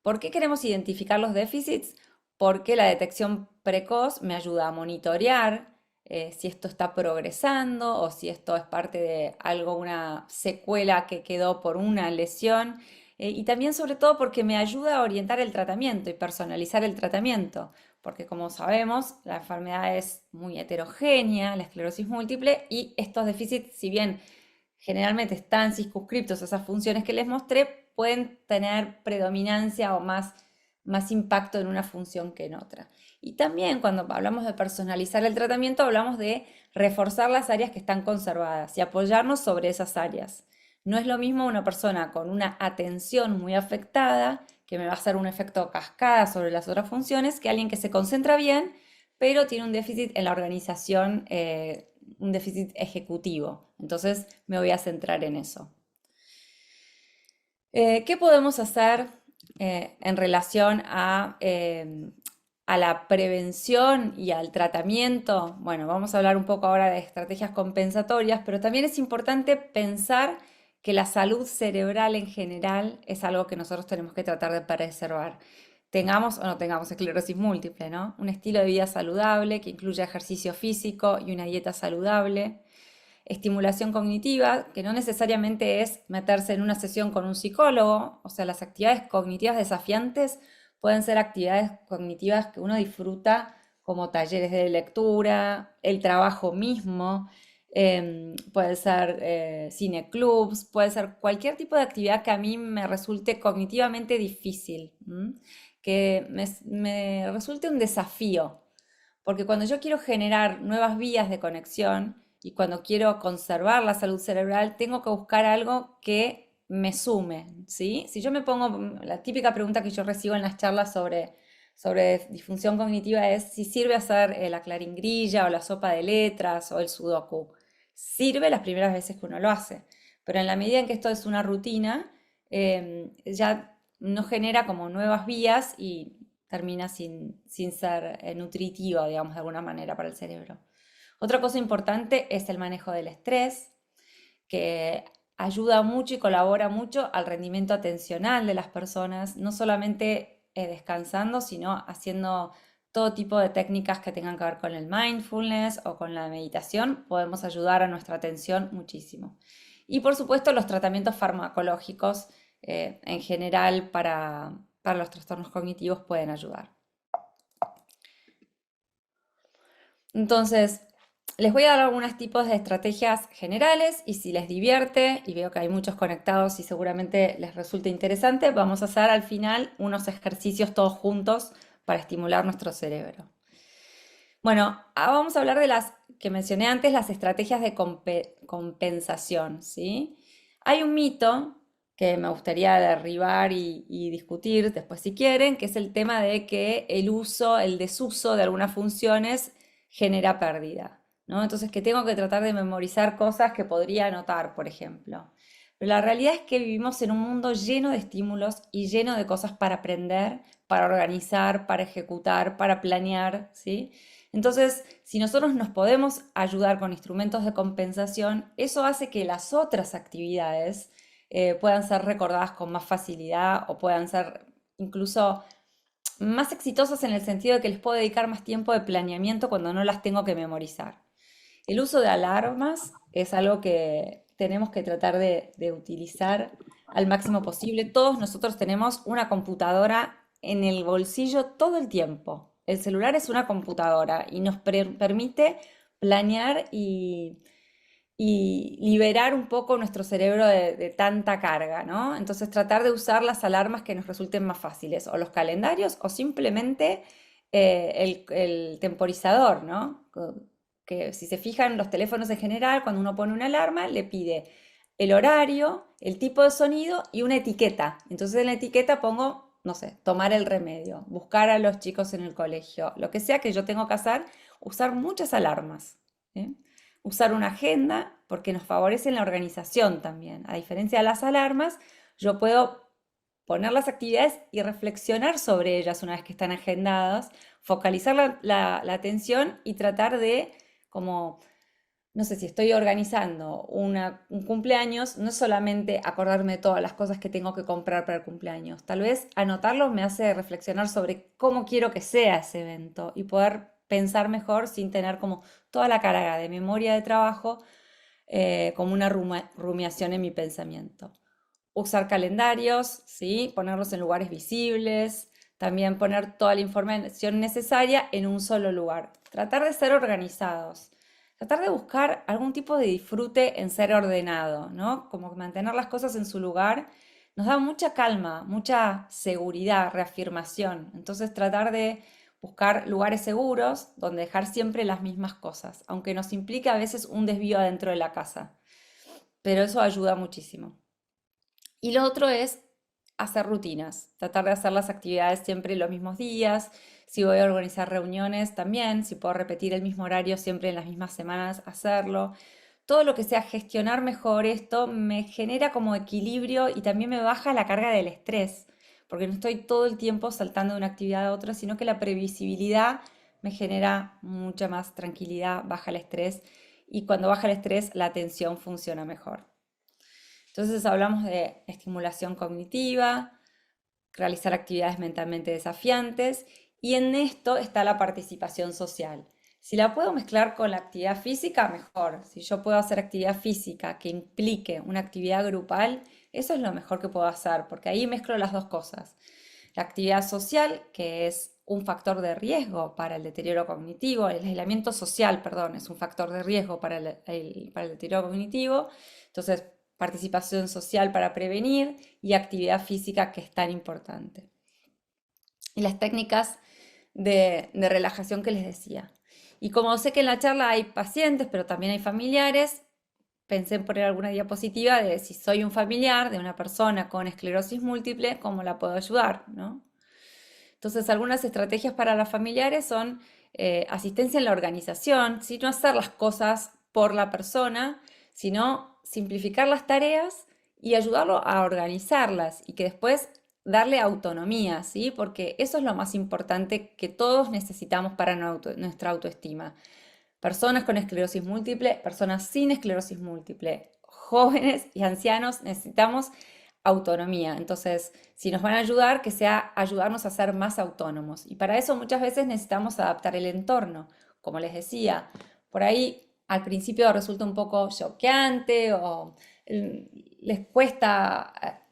¿Por qué queremos identificar los déficits? Porque la detección precoz me ayuda a monitorear si esto está progresando o si esto es parte de algo, una secuela que quedó por una lesión. Y también sobre todo porque me ayuda a orientar el tratamiento y personalizar el tratamiento. Porque como sabemos, la enfermedad es muy heterogénea, la esclerosis múltiple, y estos déficits, si bien generalmente están circunscriptos a esas funciones que les mostré, pueden tener predominancia o más impacto en una función que en otra. Y también cuando hablamos de personalizar el tratamiento, hablamos de reforzar las áreas que están conservadas y apoyarnos sobre esas áreas. No es lo mismo una persona con una atención muy afectada, que me va a hacer un efecto cascada sobre las otras funciones, que alguien que se concentra bien, pero tiene un déficit en la organización, un déficit ejecutivo. Entonces me voy a centrar en eso. ¿Qué podemos hacer en relación a la prevención y al tratamiento? Bueno, vamos a hablar un poco ahora de estrategias compensatorias, pero también es importante pensar que la salud cerebral en general es algo que nosotros tenemos que tratar de preservar. Tengamos o no tengamos esclerosis múltiple, ¿no? Un estilo de vida saludable que incluya ejercicio físico y una dieta saludable. Estimulación cognitiva, que no necesariamente es meterse en una sesión con un psicólogo, o sea, las actividades cognitivas desafiantes pueden ser actividades cognitivas que uno disfruta como talleres de lectura, el trabajo mismo, puede ser cineclubs, puede ser cualquier tipo de actividad que a mí me resulte cognitivamente difícil, que me resulte un desafío, porque cuando yo quiero generar nuevas vías de conexión y cuando quiero conservar la salud cerebral, tengo que buscar algo que me sume, ¿sí? Si yo me pongo, la típica pregunta que yo recibo en las charlas sobre disfunción cognitiva es si sirve hacer la claringrilla o la sopa de letras o el sudoku. Sirve las primeras veces que uno lo hace, pero en la medida en que esto es una rutina, ya no genera como nuevas vías y termina sin ser nutritivo, digamos, de alguna manera para el cerebro. Otra cosa importante es el manejo del estrés, que ayuda mucho y colabora mucho al rendimiento atencional de las personas, no solamente descansando, sino haciendo todo tipo de técnicas que tengan que ver con el mindfulness o con la meditación, podemos ayudar a nuestra atención muchísimo. Y por supuesto los tratamientos farmacológicos en general para los trastornos cognitivos pueden ayudar. Entonces, les voy a dar algunos tipos de estrategias generales y si les divierte, y veo que hay muchos conectados y seguramente les resulta interesante, vamos a hacer al final unos ejercicios todos juntos para estimular nuestro cerebro. Bueno, vamos a hablar de las que mencioné antes, las estrategias de compensación, ¿sí? Hay un mito que me gustaría derribar y discutir después si quieren, que es el tema de que el desuso de algunas funciones genera pérdida, ¿no? Entonces que tengo que tratar de memorizar cosas que podría anotar, por ejemplo. Pero la realidad es que vivimos en un mundo lleno de estímulos y lleno de cosas para aprender, para organizar, para ejecutar, para planear, ¿sí? Entonces, si nosotros nos podemos ayudar con instrumentos de compensación, eso hace que las otras actividades puedan ser recordadas con más facilidad o puedan ser incluso más exitosas en el sentido de que les puedo dedicar más tiempo de planeamiento cuando no las tengo que memorizar. El uso de alarmas es algo que tenemos que tratar de utilizar al máximo posible. Todos nosotros tenemos una computadora en el bolsillo todo el tiempo. El celular es una computadora y nos permite planear y liberar un poco nuestro cerebro de tanta carga, ¿no? Entonces tratar de usar las alarmas que nos resulten más fáciles, o los calendarios, o simplemente el temporizador, ¿no? Que si se fijan los teléfonos en general, cuando uno pone una alarma, le pide el horario, el tipo de sonido y una etiqueta. Entonces en la etiqueta pongo, no sé, tomar el remedio, buscar a los chicos en el colegio, lo que sea que yo tengo que hacer, usar muchas alarmas, ¿sí? Usar una agenda porque nos favorece en la organización también. A diferencia de las alarmas, yo puedo poner las actividades y reflexionar sobre ellas una vez que están agendadas, focalizar la atención y tratar de, como, no sé, si estoy organizando un cumpleaños, no solamente acordarme de todas las cosas que tengo que comprar para el cumpleaños, tal vez anotarlo me hace reflexionar sobre cómo quiero que sea ese evento y poder pensar mejor sin tener como toda la carga de memoria de trabajo como una rumiación en mi pensamiento. Usar calendarios, ¿sí? Ponerlos en lugares visibles, también poner toda la información necesaria en un solo lugar. Tratar de ser organizados, tratar de buscar algún tipo de disfrute en ser ordenado, ¿no? Como mantener las cosas en su lugar nos da mucha calma, mucha seguridad, reafirmación. Entonces tratar de buscar lugares seguros donde dejar siempre las mismas cosas, aunque nos implique a veces un desvío adentro de la casa. Pero eso ayuda muchísimo. Y lo otro es hacer rutinas, tratar de hacer las actividades siempre en los mismos días. Si voy a organizar reuniones también, si puedo repetir el mismo horario siempre en las mismas semanas, hacerlo. Todo lo que sea gestionar mejor esto me genera como equilibrio y también me baja la carga del estrés, porque no estoy todo el tiempo saltando de una actividad a otra, sino que la previsibilidad me genera mucha más tranquilidad, baja el estrés y cuando baja el estrés la atención funciona mejor. Entonces hablamos de estimulación cognitiva, realizar actividades mentalmente desafiantes, y en esto está la participación social. Si la puedo mezclar con la actividad física, mejor. Si yo puedo hacer actividad física que implique una actividad grupal, eso es lo mejor que puedo hacer, porque ahí mezclo las dos cosas. La actividad social, que es un factor de riesgo para el deterioro cognitivo, el aislamiento social, perdón, es un factor de riesgo para el deterioro cognitivo. Entonces, participación social para prevenir y actividad física, que es tan importante. Y las técnicas de relajación que les decía. Y como sé que en la charla hay pacientes, pero también hay familiares, pensé en poner alguna diapositiva de si soy un familiar de una persona con esclerosis múltiple, ¿cómo la puedo ayudar? ¿No? Entonces, algunas estrategias para los familiares son asistencia en la organización, ¿sí? No hacer las cosas por la persona, sino simplificar las tareas y ayudarlo a organizarlas y que después darle autonomía, ¿sí? Porque eso es lo más importante que todos necesitamos para nuestra autoestima. Personas con esclerosis múltiple, personas sin esclerosis múltiple, jóvenes y ancianos, necesitamos autonomía. Entonces, si nos van a ayudar, que sea ayudarnos a ser más autónomos. Y para eso muchas veces necesitamos adaptar el entorno. Como les decía, por ahí al principio resulta un poco choqueante o les cuesta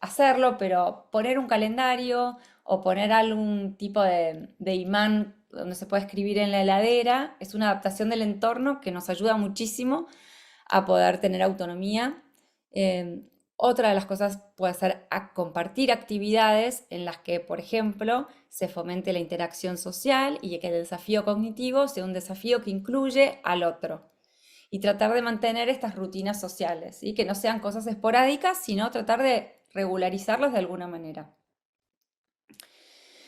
hacerlo, pero poner un calendario o poner algún tipo de imán donde se puede escribir en la heladera es una adaptación del entorno que nos ayuda muchísimo a poder tener autonomía. Otra de las cosas puede ser compartir actividades en las que, por ejemplo, se fomente la interacción social y que el desafío cognitivo sea un desafío que incluye al otro. Y tratar de mantener estas rutinas sociales, y que no sean cosas esporádicas, sino tratar de regularizarlas de alguna manera.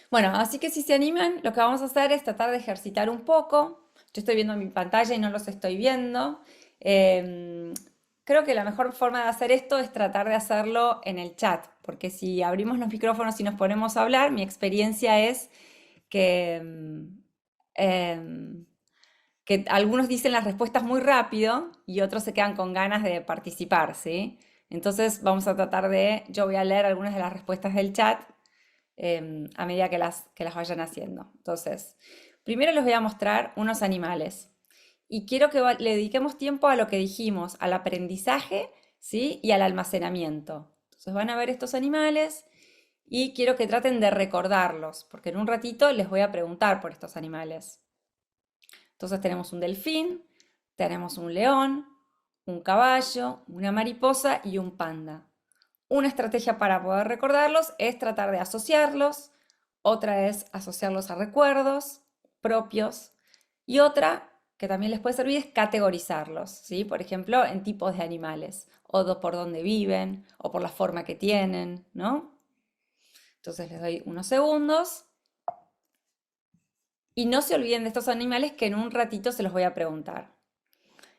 Bueno, así que si se animan, lo que vamos a hacer es tratar de ejercitar un poco. Yo estoy viendo mi pantalla y no los estoy viendo. Creo que la mejor forma de hacer esto es tratar de hacerlo en el chat, porque si abrimos los micrófonos y nos ponemos a hablar, mi experiencia es que, que algunos dicen las respuestas muy rápido y otros se quedan con ganas de participar, ¿sí? Entonces vamos a tratar yo voy a leer algunas de las respuestas del chat a medida que las vayan haciendo. Entonces, primero les voy a mostrar unos animales. Y quiero que le dediquemos tiempo a lo que dijimos, al aprendizaje, ¿sí? Y al almacenamiento. Entonces van a ver estos animales y quiero que traten de recordarlos, porque en un ratito les voy a preguntar por estos animales. Entonces tenemos un delfín, tenemos un león, un caballo, una mariposa y un panda. Una estrategia para poder recordarlos es tratar de asociarlos, otra es asociarlos a recuerdos propios y otra que también les puede servir es categorizarlos, ¿sí? Por ejemplo, en tipos de animales o por dónde viven o por la forma que tienen, ¿no? Entonces les doy unos segundos y no se olviden de estos animales que en un ratito se los voy a preguntar.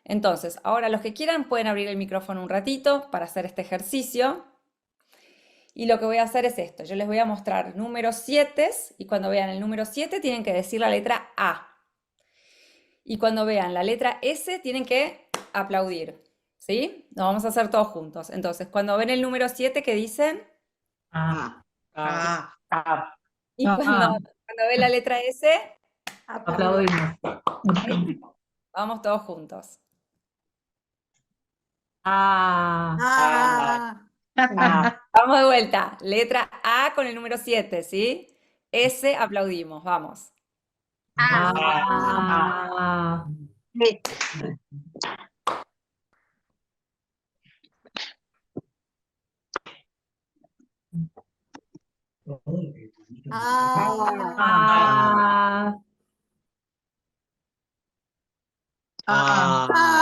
Entonces, ahora los que quieran pueden abrir el micrófono un ratito para hacer este ejercicio. Y lo que voy a hacer es esto, yo les voy a mostrar números 7 y cuando vean el número 7 tienen que decir la letra A. Y cuando vean la letra S tienen que aplaudir, ¿sí? Lo vamos a hacer todos juntos. Entonces, cuando ven el número 7, ¿qué dicen? Ah, Ah, Y cuando ven la letra S, aplaudimos. vamos todos juntos. Ah, Vamos de vuelta. Letra A con el número 7, ¿sí? S, aplaudimos, vamos. ah, ah,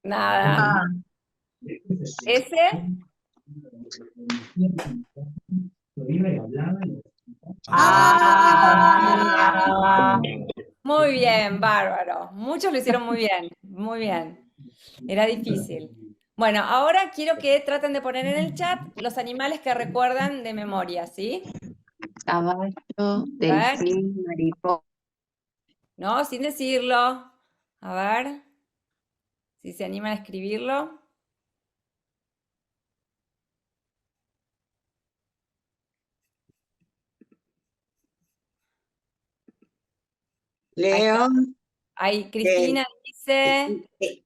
Nada. S, muy bien, bárbaro. Muchos lo hicieron muy bien, muy bien. Era difícil. Bueno, ahora quiero que traten de poner en el chat los animales que recuerdan de memoria, ¿sí? Caballo, A ver, delfín, mariposa. no, sin decirlo. A ver, si se animan a escribirlo. Ahí está. León, Ahí Cristina dice, eh,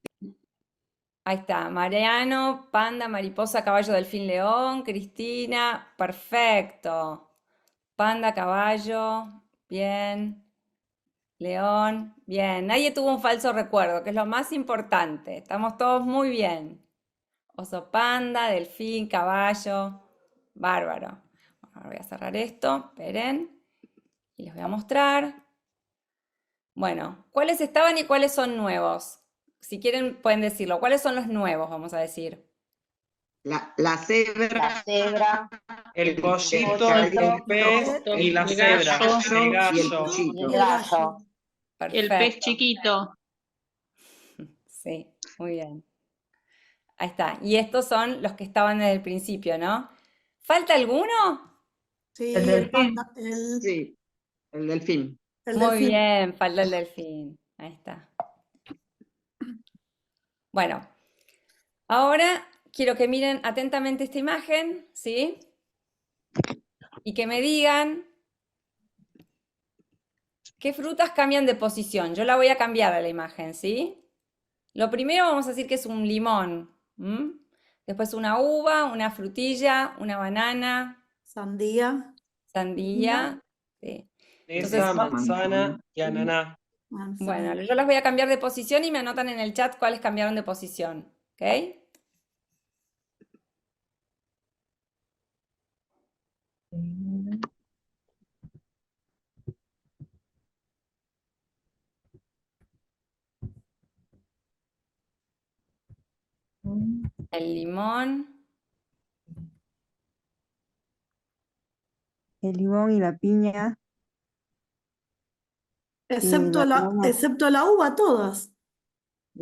ahí está, Mariano, panda, mariposa, caballo, delfín, león, Cristina, perfecto. Panda, caballo, bien. León, bien. Nadie tuvo un falso recuerdo, que es lo más importante. Estamos todos muy bien. Oso panda, delfín, caballo. Bárbaro. Ahora voy a cerrar esto, esperen, y les voy a mostrar. Bueno, ¿cuáles estaban y cuáles son nuevos? Si quieren, pueden decirlo. ¿Cuáles son los nuevos, vamos a decir? la cebra, La cebra, El pollito, pollito, el pez y la el cebra, gallo, el y el gallo. y pollito. el gallo. El pez Perfecto. chiquito. Sí, muy bien. Ahí está. Y estos son los que estaban desde el principio, ¿no? ¿Falta alguno? Sí, El el delfín. panda, el Sí, el delfín. El Muy delfín. bien, falta el delfín. Ahí está. Bueno, ahora quiero que miren atentamente esta imagen, ¿sí? Y que me digan qué frutas cambian de posición. Yo la voy a cambiar a la imagen, ¿sí? Lo primero vamos a decir que es un limón. ¿M? Después una uva, una frutilla, una banana, Sandía. sandía. Sí. Entonces, Esa, manzana y ananá. bueno, Manzana. yo las voy a cambiar de posición y me anotan en el chat cuáles cambiaron de posición. ¿Ok? El limón. El limón y la piña y Excepto banana, excepto la uva, todas.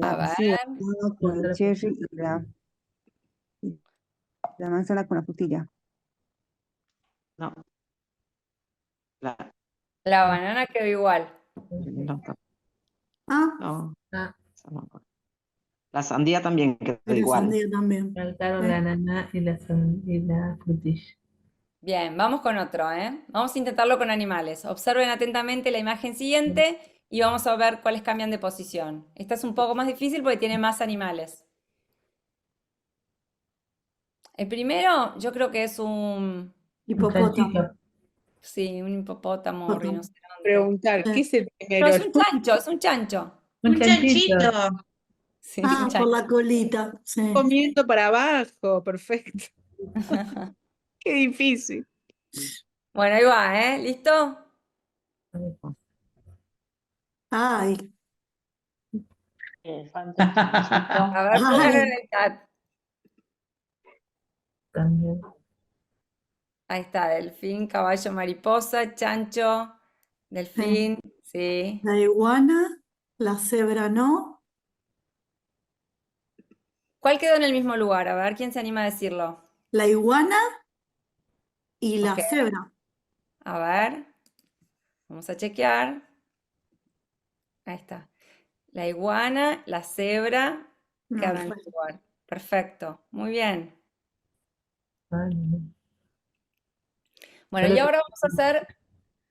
A ver. sí, banana con el cherry y la manzana con la frutilla. No. La, La banana quedó igual. no, Ah, no, Ah, no. La sandía también quedó y la igual. sandía también. faltaron la ananá y la frutilla. Bien, vamos con otro, ¿eh? Vamos a intentarlo con animales. Observen atentamente la imagen siguiente y vamos a ver cuáles cambian de posición. Esta es un poco más difícil porque tiene más animales. El primero, yo creo que es un, Hipopótamo. sí, un hipopótamo, Hipopótamo. rinoceronte. Preguntar, ¿qué es el No, primero? es un chancho, es un chancho. Un chanchito. Sí, es un Ah, por chancho. la colita. Sí. Comiendo para abajo, perfecto. Qué difícil. Bueno, ahí va, ¿eh? ¿Listo? Ay, Elefante, chanchito, A ver, pónganlo en ay. el chat. También. Ahí está, delfín, caballo, mariposa, chancho, delfín, sí. La iguana, la cebra no. ¿Cuál quedó en el mismo lugar? A ver, ¿quién se anima a decirlo? La iguana y la Ok, cebra. a ver, vamos a chequear. Ahí está. La iguana, la cebra, No, quedaron en el lugar. Perfecto, muy bien. Bueno, y ahora vamos a hacer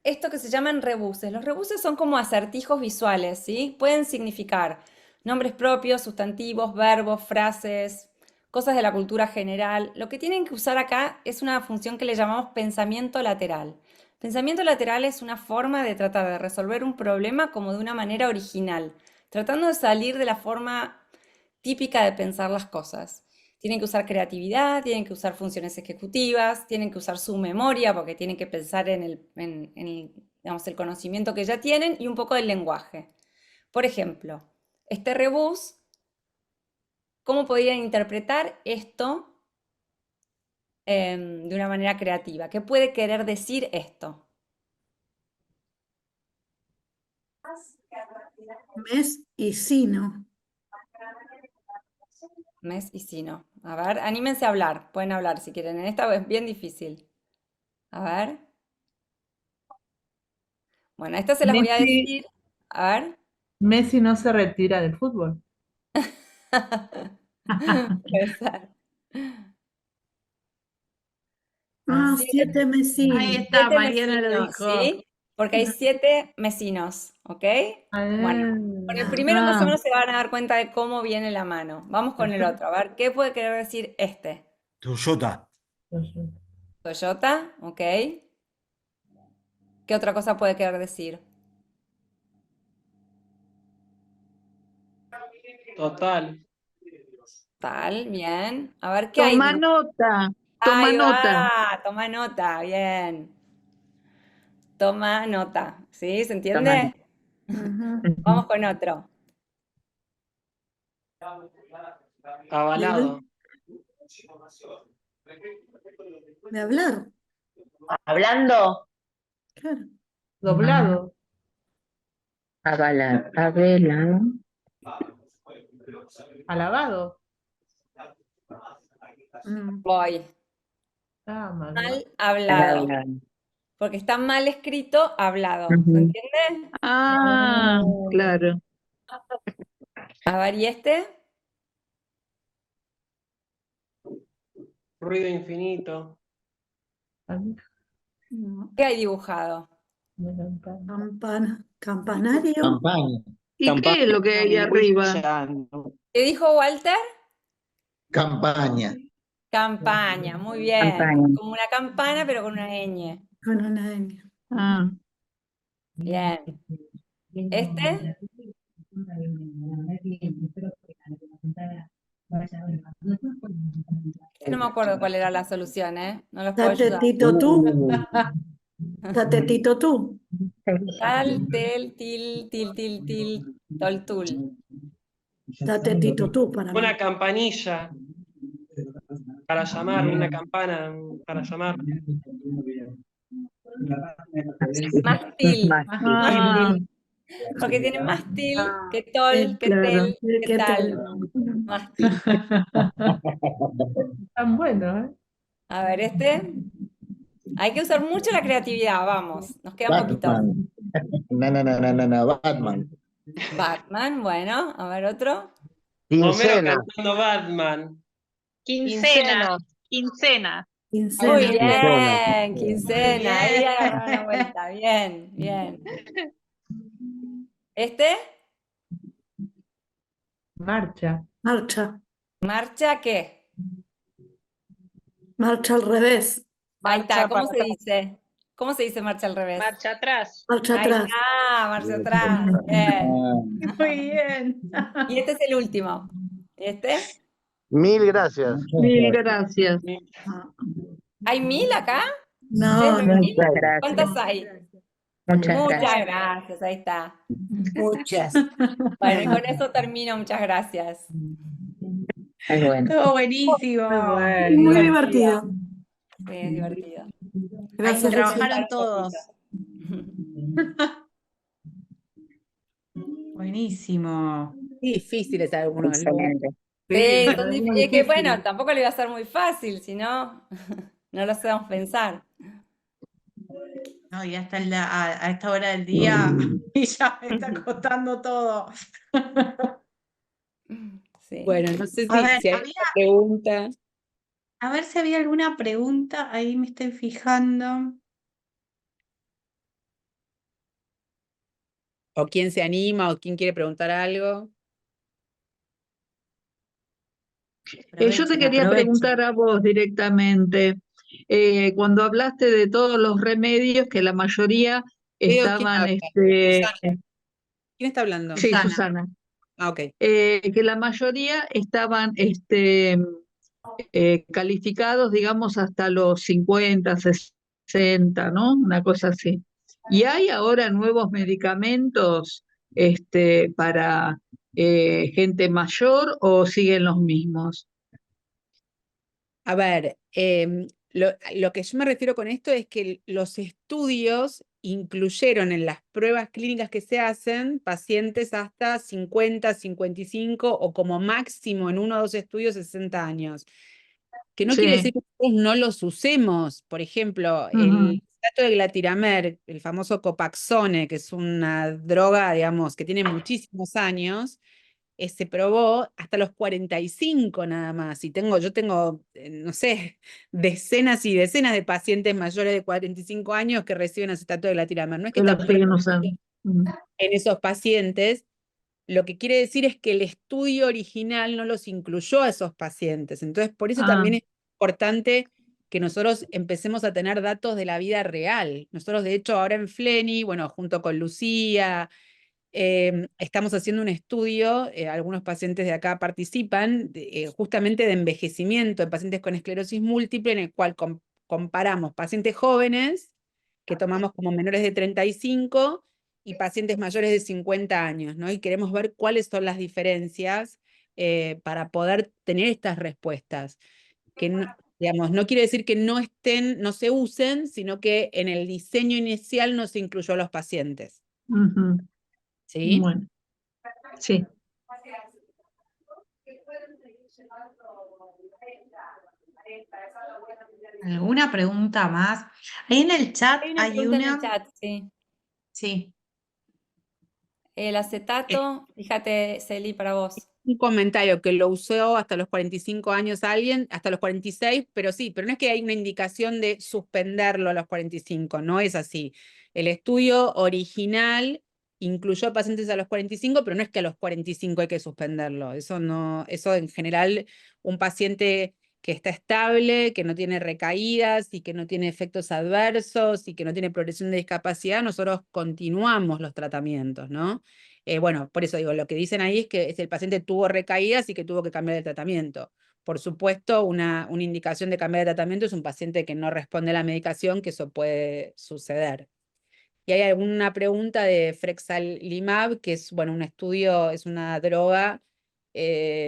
esto que se llaman rebuses. Los rebuses son como acertijos visuales, ¿sí? Pueden significar nombres propios, sustantivos, verbos, frases, cosas de la cultura general. Lo que tienen que usar acá es una función que le llamamos pensamiento lateral. Pensamiento lateral es una forma de tratar de resolver un problema como de una manera original, tratando de salir de la forma típica de pensar las cosas. Tienen que usar creatividad, tienen que usar funciones ejecutivas, tienen que usar su memoria porque tienen que pensar digamos, el conocimiento que ya tienen y un poco del lenguaje. Por ejemplo, este rebus, ¿cómo podrían interpretar esto de una manera creativa? ¿Qué puede querer decir esto? Mes y sino. Mes y sino. A ver, anímense a hablar. Pueden hablar si quieren. En esta es bien difícil. A ver. Bueno, estas se las voy a Messi, decir. A ver. Messi no se retira del fútbol. Puede ser. Ah, Siete, 7 Ahí Messini. está, 7 Mariana lo mesinos, dijo. ¿sí? Porque hay 7 mesinos, ¿ok? Bueno, con el primero más o Ah, menos se van a dar cuenta de cómo viene la mano. Vamos con el otro. A ver, ¿qué puede querer decir este? Toyota. Toyota, ¿ok? ¿Qué otra cosa puede querer decir? Total. Tal, bien. A ver, ¿qué hay? Toma nota, toma Ahí nota. va, toma nota, bien. Toma nota, ¿sí? ¿Se Toma entiende? ujú. Vamos con otro. Avalado. De hablar, Hablando. claro. Doblado. Avalar. Avelado. Alabado. Voy. Ah, mal. Mal hablado. Hablar. Porque está mal escrito, hablado. ¿Se Ujú. entiende? Ah, claro. A ver, ¿y este? Ruido infinito. ¿Qué hay dibujado? Campanario. Campaña. ¿Y qué es lo que hay arriba? ¿Qué dijo Walter? Campaña. Campaña, muy bien. Campaña. Como una campana, pero con una ñ. Con una N. Ah, Bien. ¿Este? No me acuerdo cuál era la solución, ¿eh? No los puedo ayudar. Tatetito tú. Tatetito tú. Tal, tel, til, tol, tul. Tatetito tú para mí. Una campanilla para llamar, una campana para llamar. Mástil. ah, Mástil. Porque tiene mástil, que tol, que Claro. tel, que ¿Qué tal. tal? Mástil. Tan bueno, ¿eh? A ver, este. Hay que usar mucho la creatividad, vamos. Nos queda un poquito. Batman. Batman. Batman, bueno. A ver, otro. Homero Quincena. cantando Batman. quincena, quincena. Muy Quincena. bien, quincena. Ahí Bien. agarraron una vuelta. Bien, bien. ¿Este? Marcha. Marcha. ¿Marcha qué? Marcha al revés. Ahí está, Marcha ¿cómo para se dice? ¿Cómo se dice marcha al revés? Marcha atrás. Marcha Ahí atrás. está, marcha atrás. Bien. Muy bien. Y este es el último. ¿Este? Mil gracias. Mil gracias. Ah, ¿Hay 1000 acá? no, ¿Ustedes ven no. 1000? Muchas gracias. ¿Cuántas hay? Muchas Muchas gracias. gracias, ahí está. Muchas. Bueno, y con eso termino, muchas gracias. Es bueno. Estuvo buenísimo. Muy Muy bueno. divertido. Sí, es divertido. Ahí Gracias, trabajaron Lucía. todos. Buenísimo. Difíciles algunos. Excelente. Sí, Sí, son muy difíciles. Es que bueno, difícil. tampoco le iba a ser muy fácil, si no, no lo hacemos pensar. No, y hasta a esta hora del día y ya me está costando todo. Sí. Bueno, no sé A ver, si hay otra pregunta. a ver si había alguna pregunta, ahí me estoy fijando. O quién se anima o quién quiere preguntar algo. Yo te quería preguntar a vos directamente, cuando hablaste de todos los remedios, que la mayoría Veo quién estaban, habla. Susana. ¿Quién está hablando? sí, Susana, Ah, ok. que la mayoría estaban calificados, digamos, hasta los 50, 60, ¿no? Una cosa así. ¿Y hay ahora nuevos medicamentos para gente mayor o siguen los mismos? A ver, lo que yo me refiero con esto es que los estudios incluyeron en las pruebas clínicas que se hacen pacientes hasta 50, 55 o como máximo en 1 o 2 estudios 60 años. Que no quiere decir Sí. que nosotros no los usemos. Por ejemplo, Ujú. acetato de Glatiramer, el famoso Copaxone, que es una droga, digamos, que tiene muchísimos años, se probó hasta los 45 nada más. Y yo tengo, no sé, decenas y decenas de pacientes mayores de 45 años que reciben acetato de Glatiramer. No es que Que lo está siguen usando. en esos pacientes. Lo que quiere decir es que el estudio original no los incluyó a esos pacientes. Entonces, por eso también es importante que nosotros empecemos a tener datos de la vida real. Nosotros, de hecho, ahora en Fleni, bueno, junto con Lucía, estamos haciendo un estudio, algunos pacientes de acá participan, justamente de envejecimiento de pacientes con esclerosis múltiple, en el cual comparamos pacientes jóvenes, que tomamos como menores de 35, y pacientes mayores de 50 años, ¿no? Y queremos ver cuáles son las diferencias para poder tener estas respuestas. Que no, digamos, no quiere decir que no se usen, sino que en el diseño inicial no se incluyó a los pacientes. ¿Sí? Bueno, sí. ¿Alguna pregunta más? Ahí en el chat Hay una hay pregunta en el una. chat, sí. Sí. El acetato, fíjate, Celi, para vos. Un comentario que lo usó hasta los 45 años alguien, hasta los 46, pero sí, pero no es que hay una indicación de suspenderlo a los 45, no es así. El estudio original incluyó pacientes a los 45, pero no es que a los 45 hay que suspenderlo. Eso no, eso en general, un paciente que está estable, que no tiene recaídas y que no tiene efectos adversos y que no tiene progresión de discapacidad, nosotros continuamos los tratamientos, ¿no? Bueno, por eso digo, lo que dicen ahí es que el paciente tuvo recaídas y que tuvo que cambiar de tratamiento. Por supuesto, una indicación de cambiar de tratamiento es un paciente que no responde a la medicación, que eso puede suceder. Y hay alguna pregunta de Frexalimab, que es, bueno, un estudio, es una droga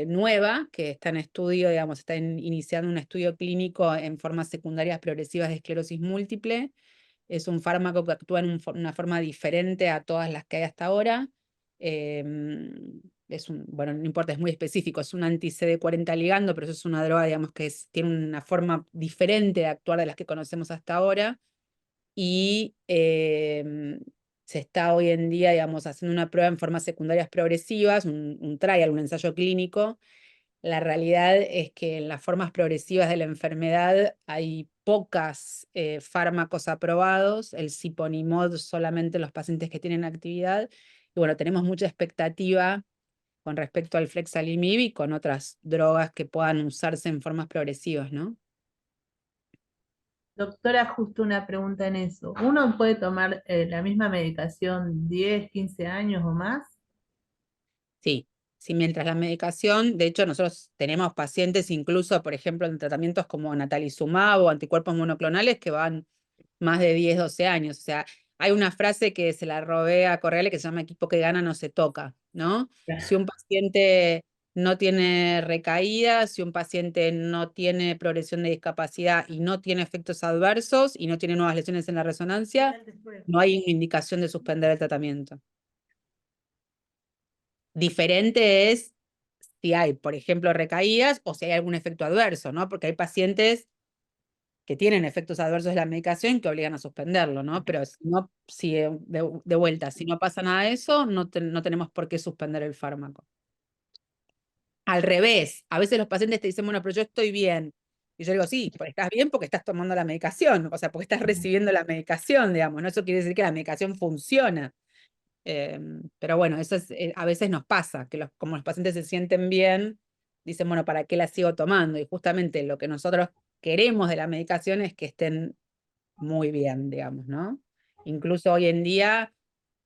nueva, que está en estudio, digamos, iniciando un estudio clínico en formas secundarias progresivas de esclerosis múltiple. Es un fármaco que actúa en una forma diferente a todas las que hay hasta ahora. Bueno, no importa, es muy específico, es un anti-CD40 ligando, pero eso es una droga, digamos, que tiene una forma diferente de actuar de las que conocemos hasta ahora. Y se está hoy en día, digamos, haciendo una prueba en formas secundarias progresivas, un trial, un ensayo clínico. La realidad es que en las formas progresivas de la enfermedad hay pocos fármacos aprobados, el Siponimod solamente los pacientes que tienen actividad. Y bueno, tenemos mucha expectativa con respecto al Frexalimab y con otras drogas que puedan usarse en formas progresivas, ¿no? Doctora, justo una pregunta en eso. ¿Uno puede tomar la misma medicación 10, 15 años o más? Sí, sí, mientras la medicación, de hecho nosotros tenemos pacientes incluso, por ejemplo, en tratamientos como natalizumab o anticuerpos monoclonales que van más de 10, 12 años. O sea, hay una frase que se la robé a Correale que se llama equipo que gana no se toca, ¿no? Si un paciente no tiene recaídas, si un paciente no tiene progresión de discapacidad y no tiene efectos adversos y no tiene nuevas lesiones en la resonancia, no hay una indicación de suspender el tratamiento. Diferente es si hay, por ejemplo, recaídas o si hay algún efecto adverso, ¿no? Porque hay pacientes que tienen efectos adversos de la medicación que obligan a suspenderlo, ¿no? Pero si de vuelta, si no pasa nada de eso, no tenemos por qué suspender el fármaco. Al revés, a veces los pacientes te dicen, bueno, pero yo estoy bien. Y yo digo, sí, porque estás bien porque estás tomando la medicación, o sea, porque estás recibiendo la medicación, digamos, ¿no? Eso quiere decir que la medicación funciona. Pero bueno, eso a veces nos pasa, que como los pacientes se sienten bien, dicen, bueno, ¿para qué la sigo tomando? Y justamente lo que nosotros queremos de la medicación es que estén muy bien, digamos, ¿no? Incluso hoy en día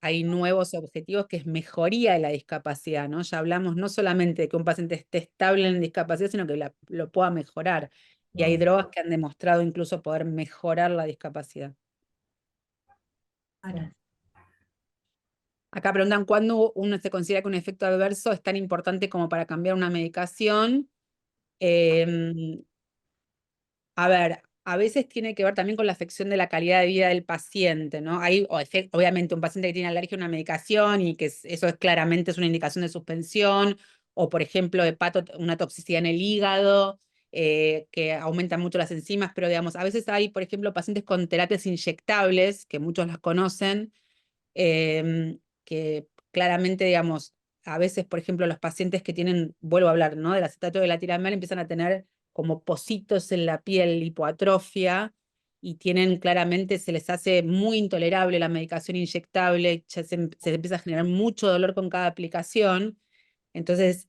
hay nuevos objetivos que es mejoría de la discapacidad, ¿no? Ya hablamos no solamente de que un paciente esté estable en discapacidad, sino que lo pueda mejorar. Y hay drogas que han demostrado incluso poder mejorar la discapacidad. Acá preguntan cuándo uno se considera que un efecto adverso es tan importante como para cambiar una medicación. A ver, a veces tiene que ver también con la afección de la calidad de vida del paciente, ¿no? Hay obviamente un paciente que tiene alergia a una medicación y que eso claramente es una indicación de suspensión, o por ejemplo, una toxicidad en el hígado, que aumentan mucho las enzimas, pero digamos, a veces hay, por ejemplo, pacientes con terapias inyectables, que muchos las conocen, que claramente, digamos, a veces, por ejemplo, los pacientes que tienen, vuelvo a hablar, ¿no?, del acetato de la tiramel, empiezan a tener como pocitos en la piel, hipoatrofia, y tienen claramente, se les hace muy intolerable la medicación inyectable, ya se empieza a generar mucho dolor con cada aplicación, entonces,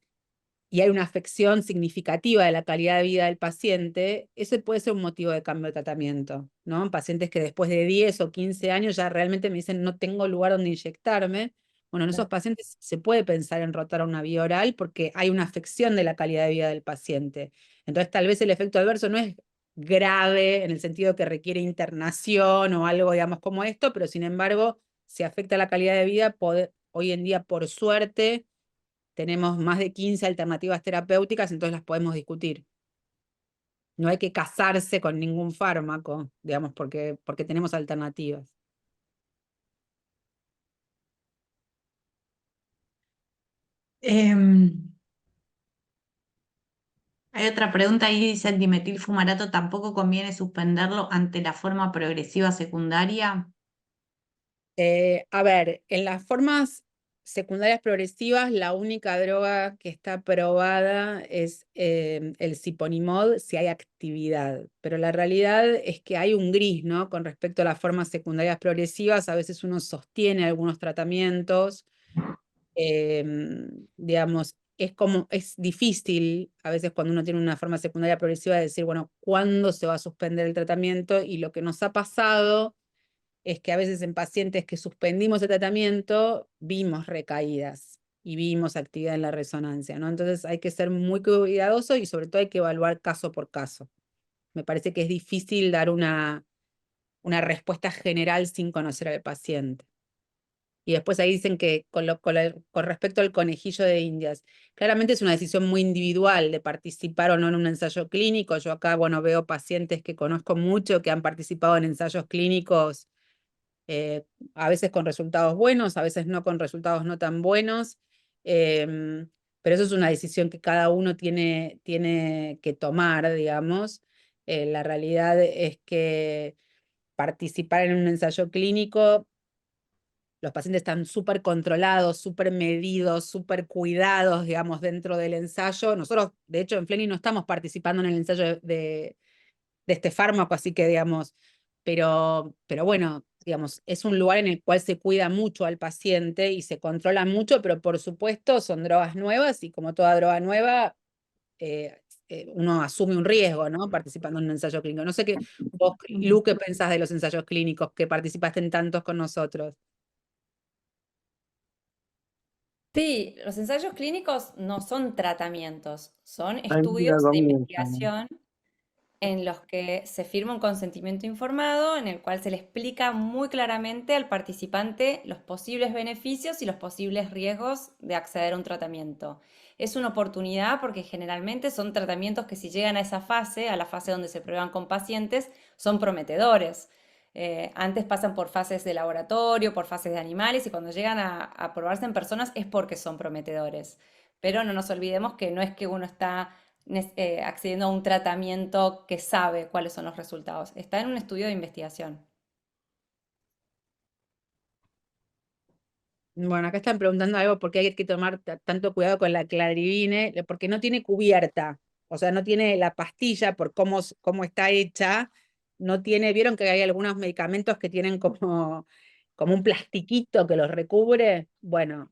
y hay una afección significativa de la calidad de vida del paciente, ese puede ser un motivo de cambio de tratamiento, ¿no? Pacientes que después de 10 o 15 años ya realmente me dicen no tengo lugar donde inyectarme. Bueno, en esos pacientes se puede pensar en rotar a una vía oral porque hay una afección de la calidad de vida del paciente. Entonces tal vez el efecto adverso no es grave en el sentido que requiere internación o algo, digamos, como esto, pero sin embargo, si afecta la calidad de vida, hoy en día, por suerte, tenemos más de 15 alternativas terapéuticas, entonces las podemos discutir. No hay que casarse con ningún fármaco, digamos, porque tenemos alternativas. Hay otra pregunta ahí, dice el dimetilfumarato, ¿tampoco conviene suspenderlo ante la forma progresiva secundaria? A ver, en las formas secundarias progresivas, la única droga que está aprobada es el siponimod si hay actividad, pero la realidad es que hay un gris, ¿no?, con respecto a las formas secundarias progresivas. A veces uno sostiene algunos tratamientos, digamos, es difícil a veces cuando uno tiene una forma secundaria progresiva decir, bueno, ¿cuándo se va a suspender el tratamiento? Y lo que nos ha pasado es que a veces en pacientes que suspendimos el tratamiento vimos recaídas y vimos actividad en la resonancia, ¿no? Entonces hay que ser muy cuidadoso y sobre todo hay que evaluar caso por caso. Me parece que es difícil dar una respuesta general sin conocer al paciente. Y después ahí dicen que con respecto al conejillo de Indias, claramente es una decisión muy individual de participar o no en un ensayo clínico. Yo acá, bueno, veo pacientes que conozco mucho que han participado en ensayos clínicos, a veces con resultados buenos, a veces no con resultados no tan buenos, pero eso es una decisión que cada uno tiene que tomar, digamos. La realidad es que participar en un ensayo clínico, los pacientes están súper controlados, súper medidos, súper cuidados, digamos, dentro del ensayo. Nosotros, de hecho, en Fleni no estamos participando en el ensayo de este fármaco, así que, digamos, pero bueno, digamos, es un lugar en el cual se cuida mucho al paciente y se controla mucho, pero por supuesto son drogas nuevas y como toda droga nueva, uno asume un riesgo, ¿no?, participando en un ensayo clínico. No sé qué, vos, Lu, ¿qué pensás de los ensayos clínicos que participaste en tantos con nosotros? Sí, los ensayos clínicos no son tratamientos, son Ahí ya estudios de comienza. investigación en los que se firma un consentimiento informado en el cual se le explica muy claramente al participante los posibles beneficios y los posibles riesgos de acceder a un tratamiento. Es una oportunidad porque generalmente son tratamientos que si llegan a esa fase, a la fase donde se prueban con pacientes, son prometedores. Antes pasan por fases de laboratorio, por fases de animales, y cuando llegan a probarse en personas es porque son prometedores. Pero no nos olvidemos que no es que uno está accediendo a un tratamiento que sabe cuáles son los resultados. Está en un estudio de investigación. Bueno, acá están preguntando algo porque hay que tomar tanto cuidado con la cladribine, porque no tiene cubierta, o sea, no tiene la pastilla por cómo está hecha, no tiene, vieron que hay algunos medicamentos que tienen como un plastiquito que los recubre. Bueno,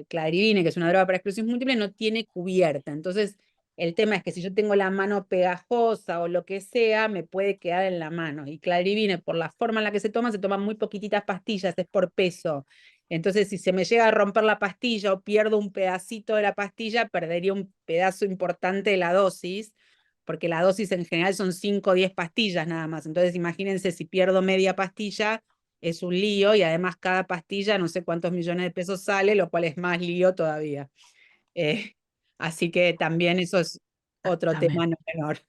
cladribine, que es una droga para esclerosis múltiple, no tiene cubierta, entonces el tema es que si yo tengo la mano pegajosa o lo que sea, me puede quedar en la mano, y cladribine, por la forma en la que se toman muy poquititas pastillas, es por peso. Entonces, si se me llega a romper la pastilla o pierdo un pedacito de la pastilla, perdería un pedazo importante de la dosis, porque la dosis en general son 5 o 10 pastillas nada más. Entonces, imagínense, si pierdo media pastilla, es un lío, y además cada pastilla no sé cuántos millones de pesos sale, lo cual es más lío todavía. Así que también eso es otro tema no menor.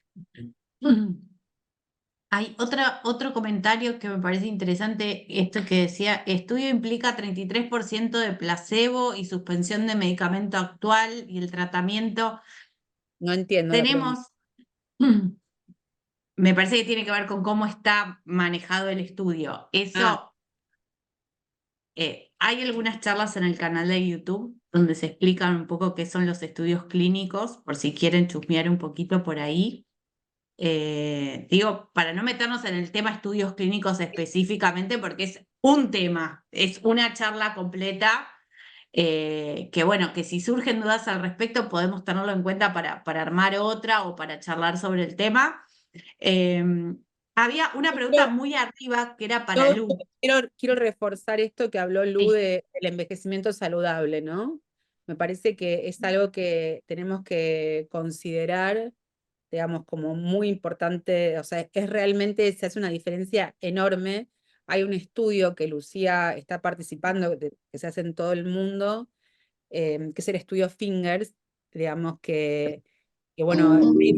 Hay otro comentario que me parece interesante, esto que decía, estudio implica 33% de placebo y suspensión de medicamento actual y el tratamiento. No entiendo la pregunta. me parece que tiene que ver con cómo está manejado el estudio. Eso, hay algunas charlas en el canal de YouTube donde se explican un poco qué son los estudios clínicos, por si quieren chusmear un poquito por ahí. Digo, para no meternos en el tema estudios clínicos específicamente, porque es un tema, es una charla completa, que bueno, que si surgen dudas al respecto podemos tenerlo en cuenta para armar otra o para charlar sobre el tema. Había una pregunta muy arriba que era para Lu. Quiero reforzar esto que habló Lu Sí. del envejecimiento saludable, ¿no? Me parece que es algo que tenemos que considerar, digamos, como muy importante, o sea, es realmente, se hace una diferencia enorme. Hay un estudio que Lucía está participando, que se hace en todo el mundo, que es el estudio Fingers, digamos que bueno, hay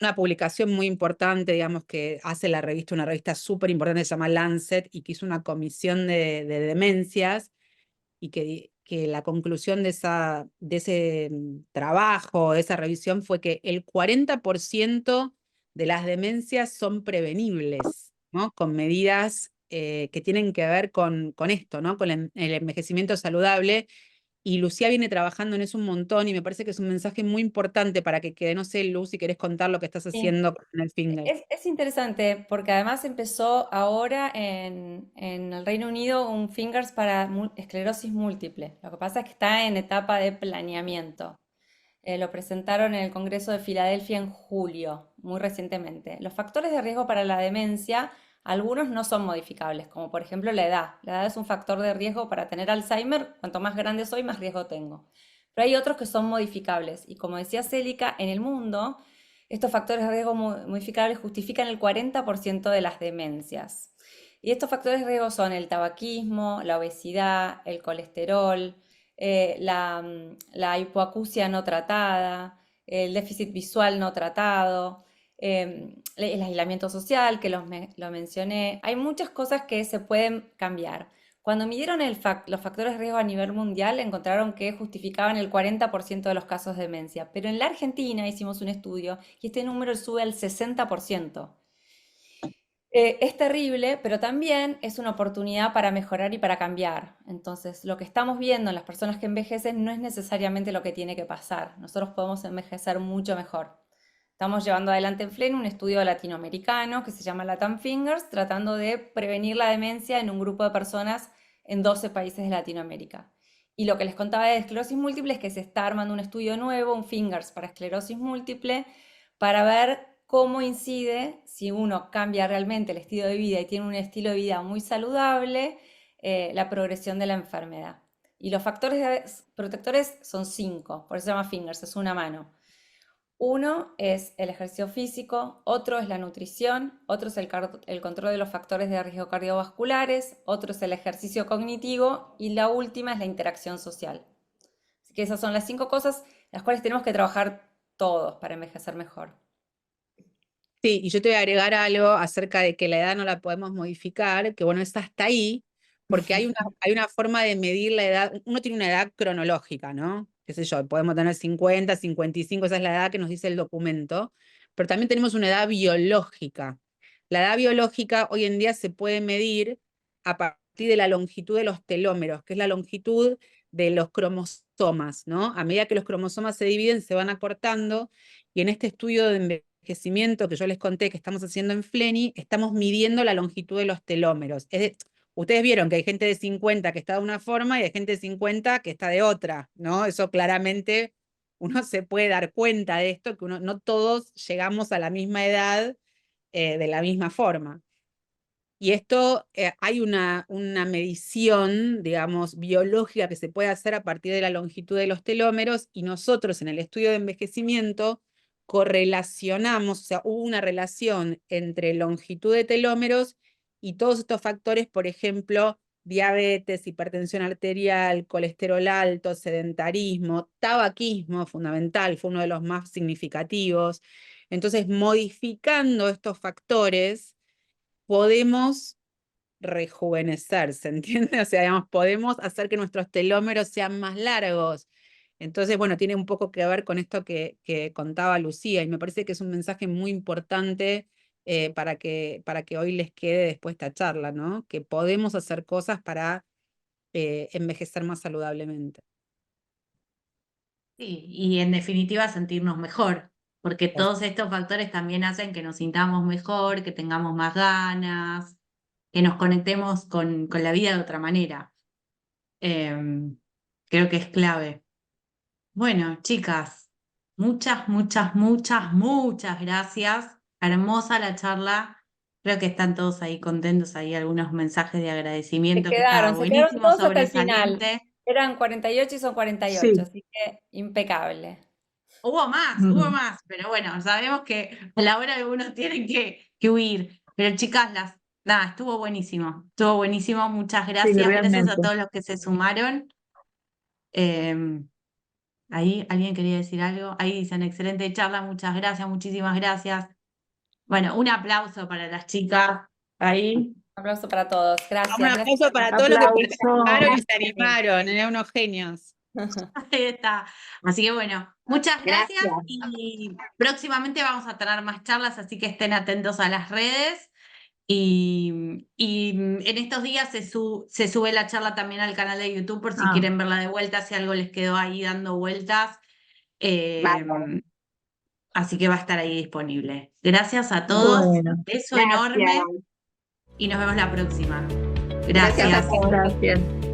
una publicación muy importante, digamos, que hace la revista, una revista súper importante, se llama Lancet, y que hizo una comisión de demencias, y que la conclusión de ese trabajo, de esa revisión, fue que el 40% de las demencias son prevenibles, ¿no? Con medidas que tienen que ver con esto, ¿no? Con el envejecimiento saludable. Y Lucía viene trabajando en eso un montón y me parece que es un mensaje muy importante para que quede. No sé, Lu, si querés contar lo que estás Sí. haciendo con el Finger. Es interesante porque además empezó ahora en el Reino Unido un Fingers para esclerosis múltiple. Lo que pasa es que está en etapa de planeamiento. Lo presentaron en el Congreso de Filadelfia en julio, muy recientemente. Los factores de riesgo para la demencia, algunos no son modificables, como por ejemplo la edad. La edad es un factor de riesgo para tener Alzheimer. Cuanto más grande soy, más riesgo tengo. Pero hay otros que son modificables. Y como decía Célica, en el mundo, estos factores de riesgo modificables justifican el 40% de las demencias. Y estos factores de riesgo son el tabaquismo, la obesidad, el colesterol, la hipoacusia no tratada, el déficit visual no tratado, el aislamiento social, que lo mencioné. Hay muchas cosas que se pueden cambiar. Cuando midieron los factores de riesgo a nivel mundial, encontraron que justificaban el 40% de los casos de demencia. Pero en la Argentina hicimos un estudio y este número sube al 60%. Es terrible, pero también es una oportunidad para mejorar y para cambiar. Entonces, lo que estamos viendo en las personas que envejecen no es necesariamente lo que tiene que pasar. Nosotros podemos envejecer mucho mejor. Estamos llevando adelante en FLEN un estudio latinoamericano que se llama LATAM Fingers, tratando de prevenir la demencia en un grupo de personas en 12 países de Latinoamérica. Y lo que les contaba de esclerosis múltiple es que se está armando un estudio nuevo, un Fingers para esclerosis múltiple, para ver cómo incide, si uno cambia realmente el estilo de vida y tiene un estilo de vida muy saludable, la progresión de la enfermedad. Y los factores protectores son 5, por eso se llama Fingers, es una mano. Uno es el ejercicio físico, otro es la nutrición, otro es el control de los factores de riesgo cardiovasculares, otro es el ejercicio cognitivo y la última es la interacción social. Así que esas son las 5 cosas las cuales tenemos que trabajar todos para envejecer mejor. Sí, y yo te voy a agregar algo acerca de que la edad no la podemos modificar, que bueno, está hasta ahí, porque hay una forma de medir la edad. Uno tiene una edad cronológica, ¿no? Qué sé yo, podemos tener 50, 55, esa es la edad que nos dice el documento, pero también tenemos una edad biológica. La edad biológica hoy en día se puede medir a partir de la longitud de los telómeros, que es la longitud de los cromosomas, ¿no? A medida que los cromosomas se dividen, se van acortando, y en este estudio de envejecimiento que yo les conté que estamos haciendo en FLENI, estamos midiendo la longitud de los telómeros. Ustedes vieron que hay gente de 50 que está de una forma y hay gente de 50 que está de otra, ¿no? Eso claramente uno se puede dar cuenta de esto, que no todos llegamos a la misma edad de la misma forma. Y esto, hay una medición, digamos, biológica que se puede hacer a partir de la longitud de los telómeros, y nosotros en el estudio de envejecimiento correlacionamos, o sea, hubo una relación entre longitud de telómeros y todos estos factores, por ejemplo, diabetes, hipertensión arterial, colesterol alto, sedentarismo, tabaquismo, fundamental, fue uno de los más significativos. Entonces, modificando estos factores, podemos rejuvenecer, ¿se entiende? O sea, digamos, podemos hacer que nuestros telómeros sean más largos. Entonces, bueno, tiene un poco que ver con esto que contaba Lucía, y me parece que es un mensaje muy importante para que hoy les quede después esta charla, ¿no? Que podemos hacer cosas para envejecer más saludablemente. Sí, y en definitiva sentirnos mejor, porque todos estos factores también hacen que nos sintamos mejor, que tengamos más ganas, que nos conectemos con la vida de otra manera. Creo que es clave. Bueno, chicas, muchas, muchas, muchas, muchas gracias. Hermosa la charla. Creo que están todos ahí contentos, hay algunos mensajes de agradecimiento, que estaba Se quedaron buenísimo, todos hasta el final. sobresaliente. Eran 48 y son 48, Sí. así que impecable. Hubo más, pero bueno, sabemos que a la hora algunos tienen que huir. Pero chicas, nada, estuvo buenísimo, muchas gracias, gracias a realmente. todos los que se sumaron. Ahí, ¿alguien quería decir algo? Ahí dicen, excelente charla, muchas gracias, muchísimas gracias. Bueno, un aplauso para las chicas, ahí. Un aplauso para todos. Gracias. Un aplauso Gracias. para todos los que Aplauso. participaron y se animaron, eran unos genios. Ahí está. Así que bueno, muchas gracias y próximamente vamos a tener más charlas, así que estén atentos a las redes. Y en estos días se sube la charla también al canal de YouTube por si quieren verla de vuelta, si algo les quedó ahí dando vueltas. Así que va a estar ahí disponible. Gracias a todos, Bueno. beso enorme y nos vemos la próxima. Gracias. Gracias.